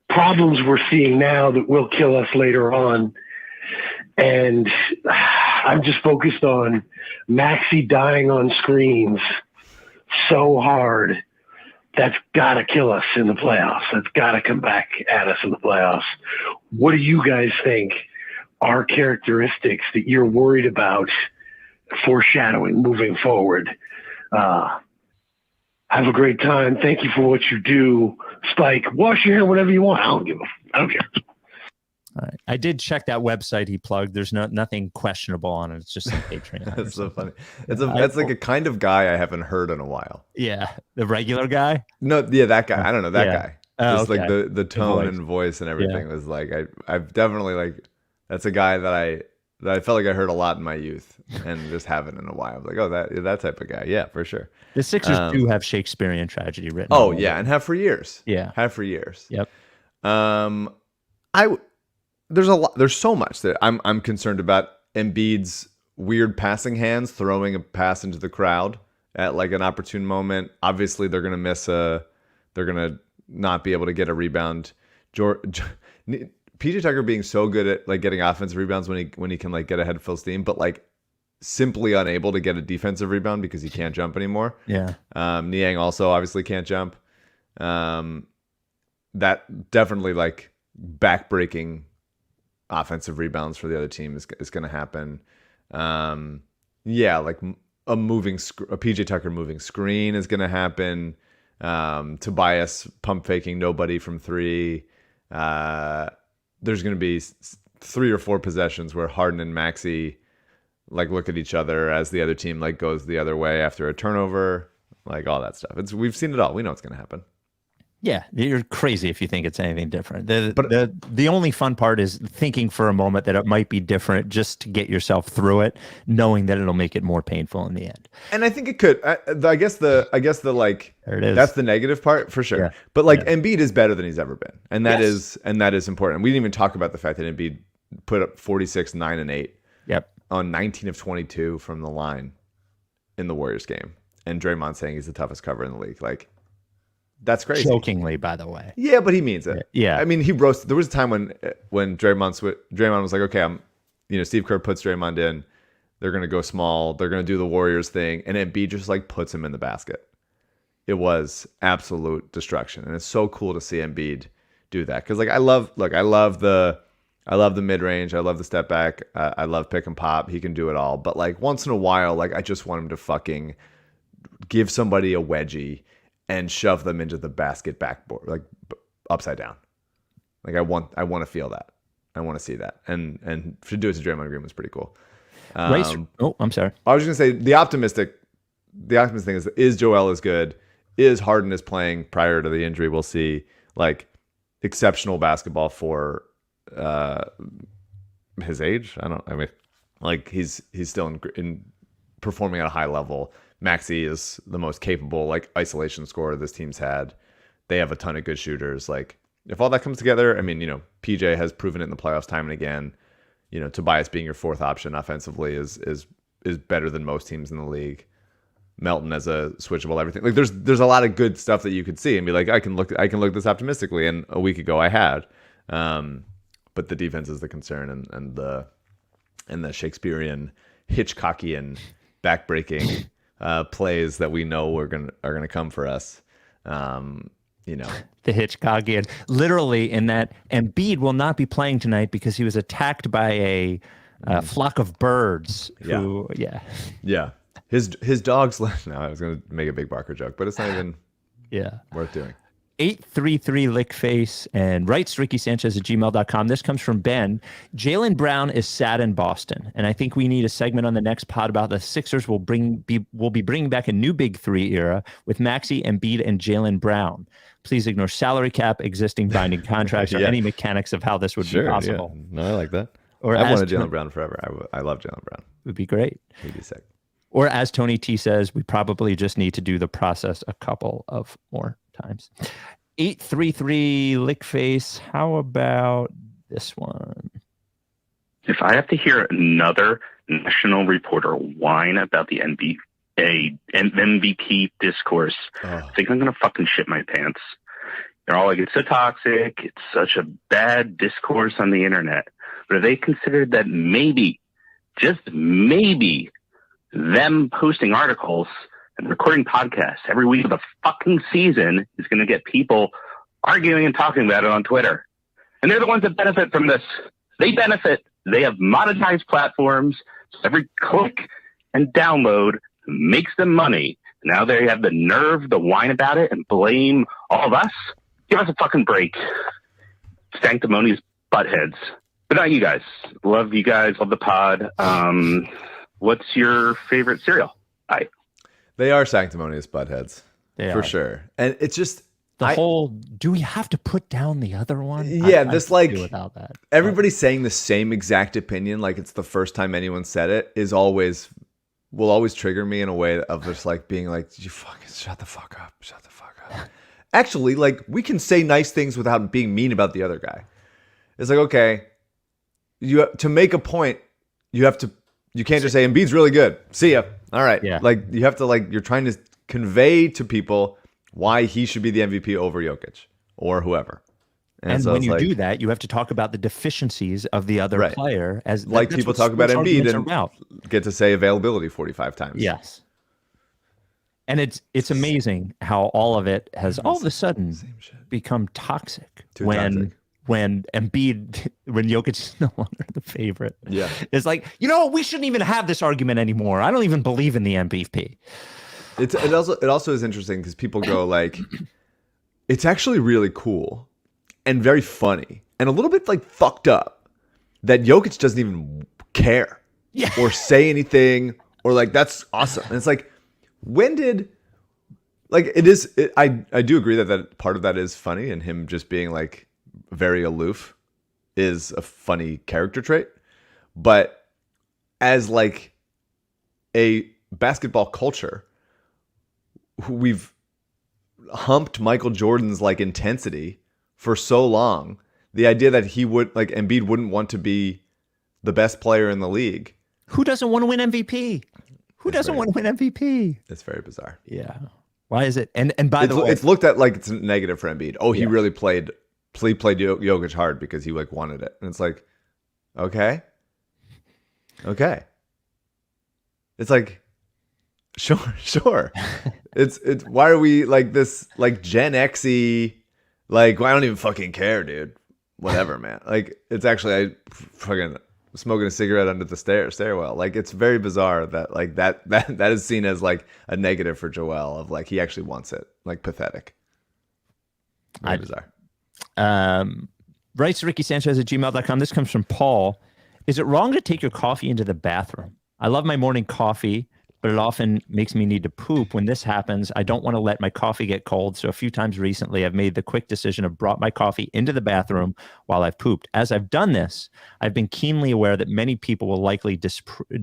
problems we're seeing now that will kill us later on. And I'm just focused on Maxey dying on screens so hard. That's got to kill us in the playoffs. That's got to come back at us in the playoffs. What do you guys think are characteristics that you're worried about foreshadowing moving forward? Have a great time. Thank you for what you do. Spike, wash your hair whenever you want. I don't care. All right. I did check that website he plugged. There's nothing questionable on it. It's just some Patreon. That's so funny. That's like a kind of guy I haven't heard in a while. Yeah, the regular guy. No, yeah, that guy. I don't know that guy. Just okay. like the tone and voice and everything was like I've definitely like that's a guy that that I felt like I heard a lot in my youth and just haven't in a while. I was like, oh, that type of guy. Yeah, for sure. The Sixers do have Shakespearean tragedy written. Oh yeah, and have for years. Yeah, have for years. Yep. There's so much that I'm concerned about. Embiid's weird passing hands, throwing a pass into the crowd at like an opportune moment. Obviously, they're gonna miss they're gonna not be able to get a rebound. PJ Tucker being so good at like getting offensive rebounds when he can like get ahead full steam, but like simply unable to get a defensive rebound because he can't jump anymore. Yeah. Niang also obviously can't jump. That definitely like backbreaking offensive rebounds for the other team is going to happen. Like a PJ Tucker moving screen is going to happen. Tobias pump faking nobody from three. There's going to be 3 or 4 possessions where Harden and Maxey like look at each other as the other team like goes the other way after a turnover, like all that stuff. We've seen it all. We know what's going to happen. Yeah, you're crazy if you think it's anything different. The only fun part is thinking for a moment that it might be different just to get yourself through it, knowing that it'll make it more painful in the end. And I think it could. I guess the like there it is. That's the negative part for sure. Yeah. But like Embiid is better than he's ever been, and that is important. We didn't even talk about the fact that Embiid put up 46, 9, and 8. Yep. On 19 of 22 from the line in the Warriors game, and Draymond saying he's the toughest cover in the league, like. That's crazy. Jokingly, by the way. Yeah, but he means it. Yeah. I mean, he roasted. There was a time when Draymond was like, okay, Steve Kerr puts Draymond in. They're going to go small. They're going to do the Warriors thing. And Embiid just like puts him in the basket. It was absolute destruction. And it's so cool to see Embiid do that. Cause like, I love the mid range. I love the step back. I love pick and pop. He can do it all. But like once in a while, like I just want him to fucking give somebody a wedgie and shove them into the basket backboard, like upside down. Like I want to feel that. I want to see that. And to do it to Draymond Green was pretty cool. I'm sorry. I was just gonna say the optimistic thing is Joel is good. Is Harden is playing prior to the injury? We'll see. Like exceptional basketball for his age. Like he's still in performing at a high level. Maxey is the most capable like isolation scorer this team's had. They have a ton of good shooters. Like if all that comes together, I mean, PJ has proven it in the playoffs time and again. Tobias being your 4th option offensively is better than most teams in the league. Melton as a switchable everything. Like there's a lot of good stuff that you could see and be like, I can look this optimistically. And a week ago I had, but the defense is the concern and the Shakespearean Hitchcockian backbreaking plays that we know are gonna come for us. The Hitchcockian, literally in that Embiid will not be playing tonight because he was attacked by a flock of birds. Yeah. His dogs. No, I was gonna make a big Barker joke, but it's not even worth doing. 833 Lickface and writes Ricky Sanchez at gmail.com. This comes from Ben. Jaylen Brown is sad in Boston, and I think we need a segment on the next pod about the Sixers will be bringing back a new Big Three era with Maxey, Embiid, and Jaylen Brown. Please ignore salary cap, existing binding contracts, or any mechanics of how this would be possible. Yeah. No, I like that. Or I've wanted Jaylen Brown forever. I love Jaylen Brown. It would be great. He'd be sick. Or as Tony T says, we probably just need to do the process a couple of more times. 833 Lickface. How about this one? If I have to hear another national reporter whine about the NBA and MVP discourse, I think I'm going to fucking shit my pants. They're all like, it's so toxic. It's such a bad discourse on the internet. But if they considered that maybe, just maybe, them posting articles and recording podcasts every week of the fucking season is going to get people arguing and talking about it on Twitter. And they're the ones that benefit from this. They benefit. They have monetized platforms. So every click and download makes them money. Now they have the nerve to whine about it and blame all of us. Give us a fucking break. Sanctimonious buttheads. But not you guys. Love you guys. Love the pod. What's your favorite cereal? They are sanctimonious buttheads for sure. And it's just, do we have to put down the other one? Yeah, this like without that. Everybody saying the same exact opinion, like it's the first time anyone said it, will always trigger me in a way of just like being like, you fucking shut the fuck up. Actually, like we can say nice things without being mean about the other guy. It's like, okay, to make a point, you can't just say Embiid's really good. See ya. All right. Yeah. Like you have to you're trying to convey to people why he should be the MVP over Jokic or whoever. And so when you do that, you have to talk about the deficiencies of the other player, as like people talk about Embiid and get to say availability 45 times. Yes. And it's amazing how all of it has all of a sudden become toxic when Embiid, when Jokic is no longer the favorite. Yeah. It's like, we shouldn't even have this argument anymore. I don't even believe in the MVP. It also is interesting because people go like, it's actually really cool and very funny and a little bit like fucked up that Jokic doesn't even care or say anything or like, that's awesome. And it's like, when did I do agree that part of that is funny, and him just being like very aloof is a funny character trait. But as like a basketball culture, we've humped Michael Jordan's like intensity for so long. The idea that Embiid wouldn't want to be the best player in the league. Who doesn't want to win MVP? Who doesn't want to win MVP? It's very bizarre. Yeah. Why is it? And by the way, it's looked at like it's negative for Embiid. Oh, he really played Jokic hard because he like wanted it. And it's like, okay. It's like, sure. it's why are we like this like Gen X-y, like, well, I don't even fucking care, dude. Whatever, man. Like, it's actually I fucking smoking a cigarette under the stairwell. Like, it's very bizarre that like that is seen as like a negative for Joel, of like he actually wants it. Like, pathetic. Very bizarre. Writes Ricky Sanchez at gmail.com. This comes from Paul. Is it wrong to take your coffee into the bathroom? I love my morning coffee, but it often makes me need to poop. When this happens, I don't want to let my coffee get cold. So a few times recently, I've made the quick decision of brought my coffee into the bathroom while I've pooped. As I've done this, I've been keenly aware that many people will likely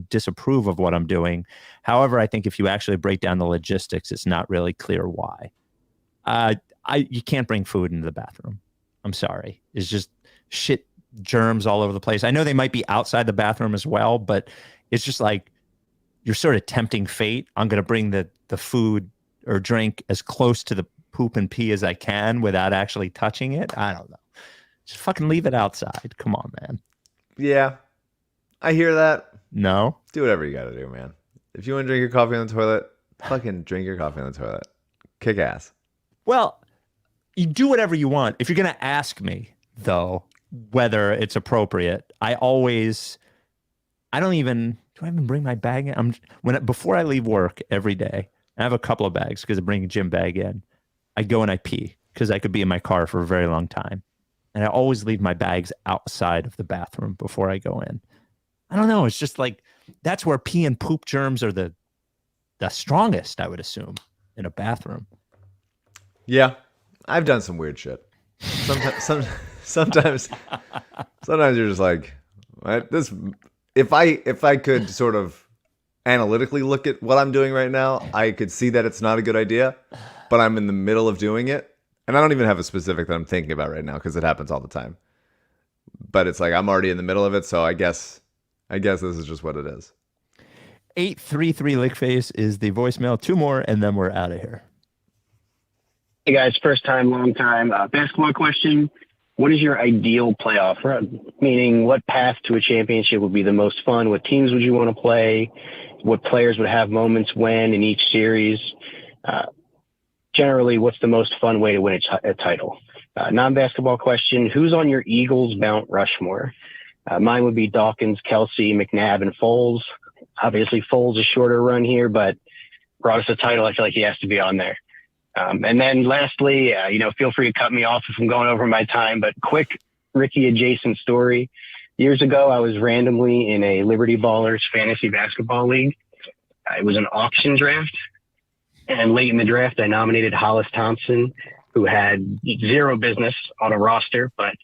disapprove of what I'm doing. However, I think if you actually break down the logistics, it's not really clear why. You can't bring food into the bathroom. I'm sorry. It's just shit, germs all over the place. I know they might be outside the bathroom as well, but it's just like, you're sort of tempting fate. I'm going to bring the food or drink as close to the poop and pee as I can without actually touching it. I don't know. Just fucking leave it outside. Come on, man. Yeah, I hear that. No? Do whatever you got to do, man. If you want to drink your coffee on the toilet, fucking drink your coffee on the toilet. Kick ass. Well, you do whatever you want. If you're going to ask me, though, whether it's appropriate, do I even bring my bag in? Before I leave work every day, I have a couple of bags because I bring a gym bag in. I go and I pee because I could be in my car for a very long time. And I always leave my bags outside of the bathroom before I go in. I don't know. It's just like, that's where pee and poop germs are the strongest, I would assume, in a bathroom. Yeah. I've done some weird shit. Sometimes you're just like, what? If I could sort of analytically look at what I'm doing right now, I could see that it's not a good idea, but I'm in the middle of doing it. And I don't even have a specific that I'm thinking about right now because it happens all the time. But it's like I'm already in the middle of it, so I guess this is just what it is. 833 Lickface is the voicemail. 2 more, and then we're out of here. Hey guys, first time, long time. Basketball question. What is your ideal playoff run? Meaning, what path to a championship would be the most fun? What teams would you want to play? What players would have moments when in each series? Generally, what's the most fun way to win a title? Non-basketball question. Who's on your Eagles Mount Rushmore? Mine would be Dawkins, Kelsey, McNabb, and Foles. Obviously, Foles is shorter run here, but brought us a title. I feel like he has to be on there. And then lastly, feel free to cut me off if I'm going over my time, but quick Ricky adjacent story. Years ago, I was randomly in a Liberty Ballers fantasy basketball league. It was an auction draft. And late in the draft, I nominated Hollis Thompson, who had zero business on a roster, but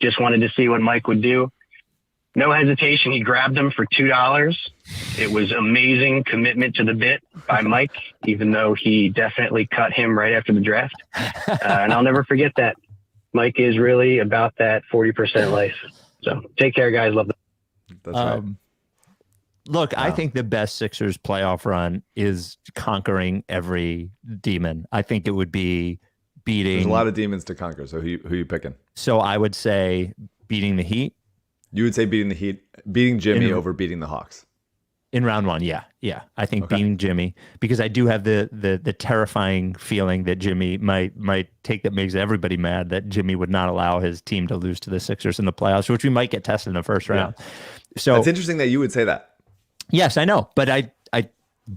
just wanted to see what Mike would do. No hesitation, he grabbed him for $2. It was amazing commitment to the bit by Mike, even though he definitely cut him right after the draft. And I'll never forget that. Mike is really about that 40% life. So take care, guys. Love them. That's right. Look, I think the best Sixers playoff run is conquering every demon. I think it would be beating. There's a lot of demons to conquer. So who you picking? So I would say beating the Heat. You would say beating the Heat, beating Jimmy over beating the Hawks. In round one, yeah. I think beating Jimmy, because I do have the terrifying feeling that Jimmy might take that makes everybody mad, that Jimmy would not allow his team to lose to the Sixers in the playoffs, which we might get tested in the first round. So it's interesting that you would say that. Yes, I know, but I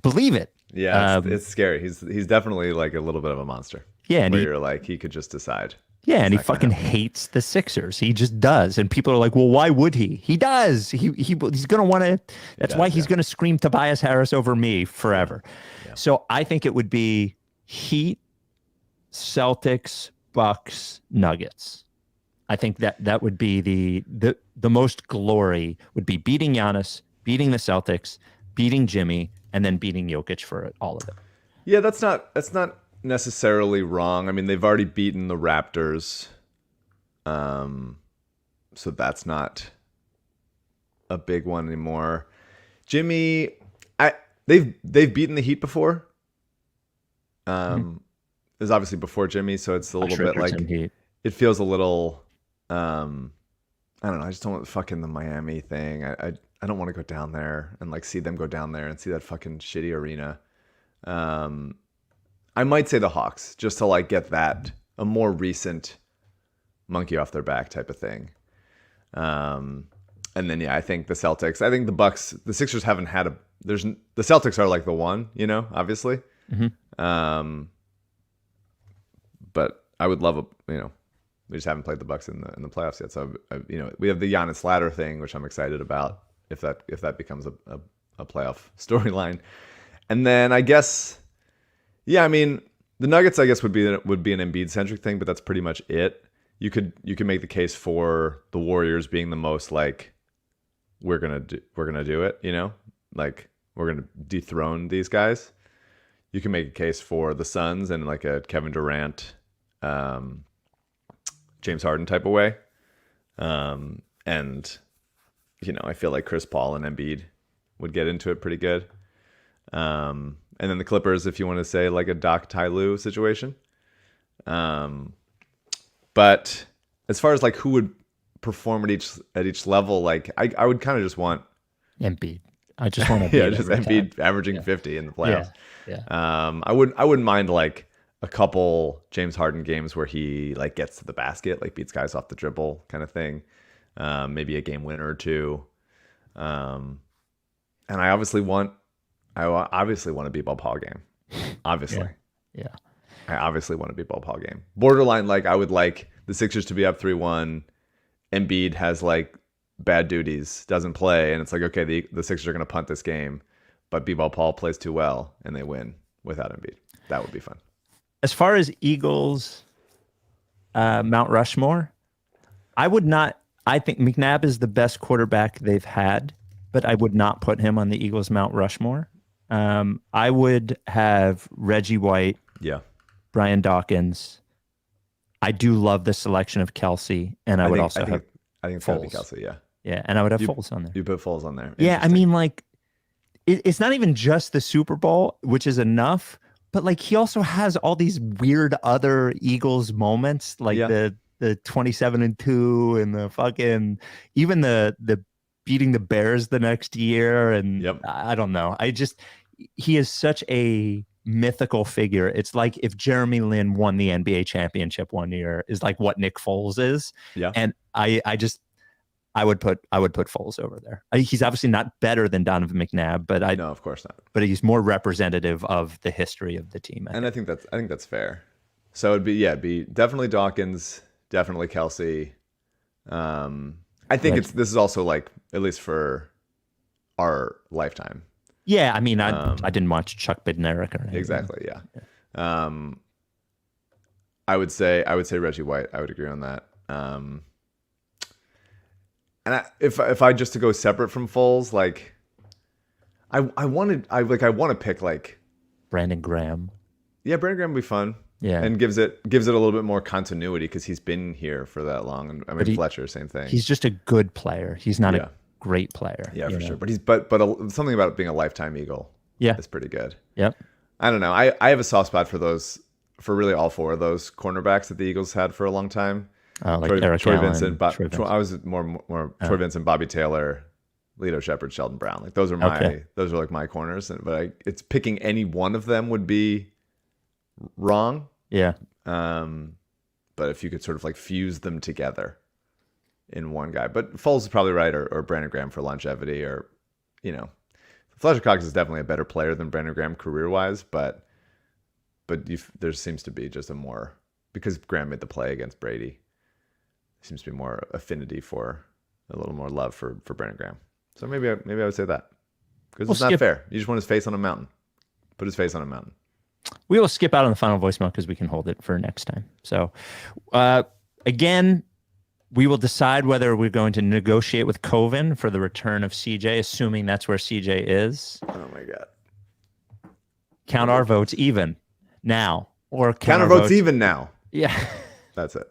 believe it. Yeah, it's scary. He's definitely like a little bit of a monster. Yeah, and you're like, he could just decide. Yeah, and he fucking hates the Sixers. He just does. And people are like, well, why would he? He does. He's going to want to. That's why he's going to scream Tobias Harris over me forever. Yeah. So I think it would be Heat, Celtics, Bucks, Nuggets. I think that would be the most glory would be beating Giannis, beating the Celtics, beating Jimmy, and then beating Jokic for all of it. Yeah, that's not necessarily wrong. I mean, they've already beaten the Raptors, so that's not a big one anymore. Jimmy, they've beaten the Heat before. It was obviously before Jimmy, so it's a little bit like it feels a little. I don't know. I just don't want fucking the Miami thing. I don't want to go down there and like see them go down there and see that fucking shitty arena. I might say the Hawks, just to like get that a more recent monkey off their back type of thing. And then I think the Celtics. I think the Bucks, the Sixers haven't had the Celtics are like the one, obviously. Mm-hmm. But I would love we just haven't played the Bucks in the playoffs yet. So we have the Giannis ladder thing, which I'm excited about if that becomes a playoff storyline. And then I guess. Yeah, I mean, the Nuggets, I guess, would be an Embiid centric thing, but that's pretty much it. You could make the case for the Warriors being the most like we're gonna do it, like we're gonna dethrone these guys. You can make a case for the Suns in like a Kevin Durant, James Harden type of way, and I feel like Chris Paul and Embiid would get into it pretty good. And then the Clippers, if you want to say like a Doc Ty Lue situation. But as far as like who would perform at each level, like I would kind of just want Embiid. I just want to just Embiid averaging 50 in the playoffs. Yeah. I wouldn't mind like a couple James Harden games where he like gets to the basket, like beats guys off the dribble kind of thing. Maybe a game winner or two. And I obviously want a B-ball Paul game. Obviously. Yeah. I obviously want a B-ball Paul game. Borderline, like I would like the Sixers to be up 3-1. Embiid has like bad duties, doesn't play, and it's like, okay, the Sixers are going to punt this game, but B-ball Paul plays too well, and they win without Embiid. That would be fun. As far as Eagles, Mount Rushmore, I think McNabb is the best quarterback they've had, but I would not put him on the Eagles Mount Rushmore. I would have Reggie White, Brian Dawkins. I do love the selection of Kelsey, and I think it's gotta be Kelsey, yeah, and I would have Foles on there. You put Foles on there. Yeah, I mean, like, it's not even just the Super Bowl, which is enough, but like he also has all these weird other Eagles moments, like the 27-2 and the fucking even the beating the Bears the next year, and I don't know. He is such a mythical figure. It's like if Jeremy Lin won the NBA championship one year is like what Nick Foles is. Yeah. And I would put Foles over there. He's obviously not better than Donovan McNabb, but no, of course not. But he's more representative of the history of the team. I think that's fair. So it'd be definitely Dawkins, definitely Kelsey. I think this is also like at least for our lifetime. Yeah, I mean, I didn't watch Chuck Bednarik or anything. Exactly, yeah. I would say Reggie White. I would agree on that. And if I just to go separate from Foles, like I want to pick like Brandon Graham. Yeah, Brandon Graham would be fun. Yeah, and gives it a little bit more continuity because he's been here for that long. And I mean, Fletcher, same thing. He's just a good player. He's not a great player. Yeah, for sure. But something about being a lifetime Eagle. Yeah, is pretty good. Yep. I don't know. I have a soft spot for really all four of those cornerbacks that the Eagles had for a long time. Like Troy Vincent. I was more Troy Vincent, Bobby Taylor, Lito Shepherd, Sheldon Brown. Like those are those are like my corners. But it's picking any one of them would be wrong. Yeah. But if you could sort of like fuse them together in one guy, but Foles is probably right, or Brandon Graham for longevity, or Fletcher Cox is definitely a better player than Brandon Graham career wise, but there seems to be just because Graham made the play against Brady, there seems to be more affinity for a little more love for Brandon Graham. So maybe I would say that because it's not fair. You just want his face on a mountain. Put his face on a mountain. We will skip out on the final voicemail because we can hold it for next time. So, again, we will decide whether we're going to negotiate with Coven for the return of CJ, assuming that's where CJ is. Oh, my God. Count our votes even now. Or count our votes even now. Yeah. That's it.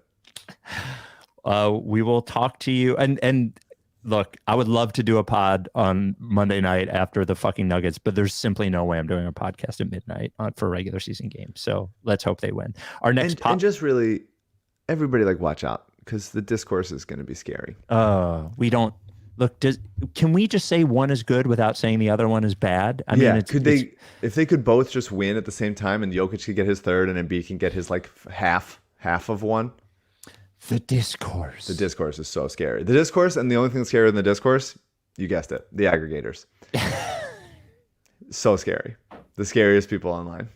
We will talk to you. And look, I would love to do a pod on Monday night after the fucking Nuggets, but there's simply no way I'm doing a podcast at midnight for a regular season game. So let's hope they win. Our next and just really, everybody watch out because the discourse is going to be scary. We don't look. Can we just say one is good without saying the other one is bad? I mean, if they could both just win at the same time and Jokic could get his third and Embiid can get his half of one. The discourse. The discourse is so scary. The discourse, and the only thing that's scarier than the discourse, you guessed it, the aggregators. So scary. The scariest people online.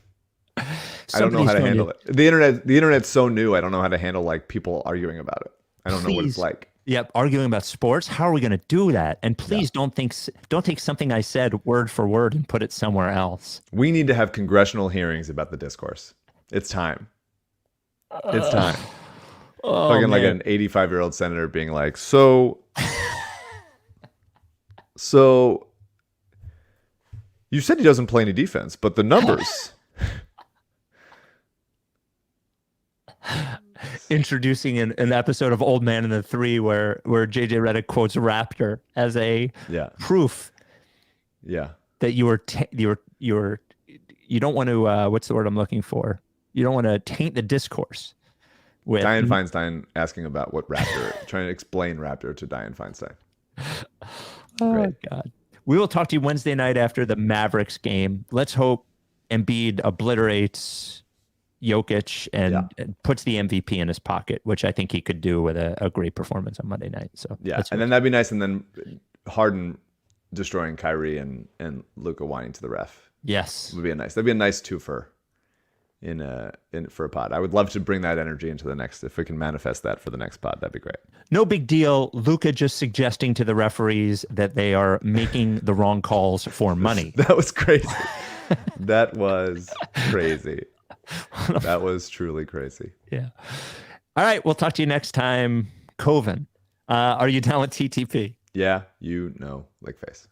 I don't know how to handle it. The internet's so new. I don't know how to handle people arguing about it. I don't know what it's like. Yep, arguing about sports. How are we going to do that? And please don't take something I said word for word and put it somewhere else. We need to have congressional hearings about the discourse. It's time. It's time. Fucking like an 85-year-old senator being like, so you said he doesn't play any defense, but the numbers. Introducing an episode of Old Man and the Three where JJ Redick quotes Raptor as a proof that you don't want to what's the word I'm looking for? You don't want to taint the discourse. With Dianne Feinstein asking about what Raptor, trying to explain Raptor to Dianne Feinstein. Oh, God. We will talk to you Wednesday night after the Mavericks game. Let's hope Embiid obliterates Jokic and puts the MVP in his pocket, which I think he could do with a great performance on Monday night. So and then that'd be nice. And then Harden destroying Kyrie and Luka whining to the ref. Yes, that'd be a nice twofer. For a pod. I would love to bring that energy into the next. If we can manifest that for the next pod, that'd be great. No big deal. Luka just suggesting to the referees that they are making the wrong calls for money. That was crazy. That was crazy. That was truly crazy. Yeah. All right. We'll talk to you next time. Coven. Are you down with TTP? Yeah. Face.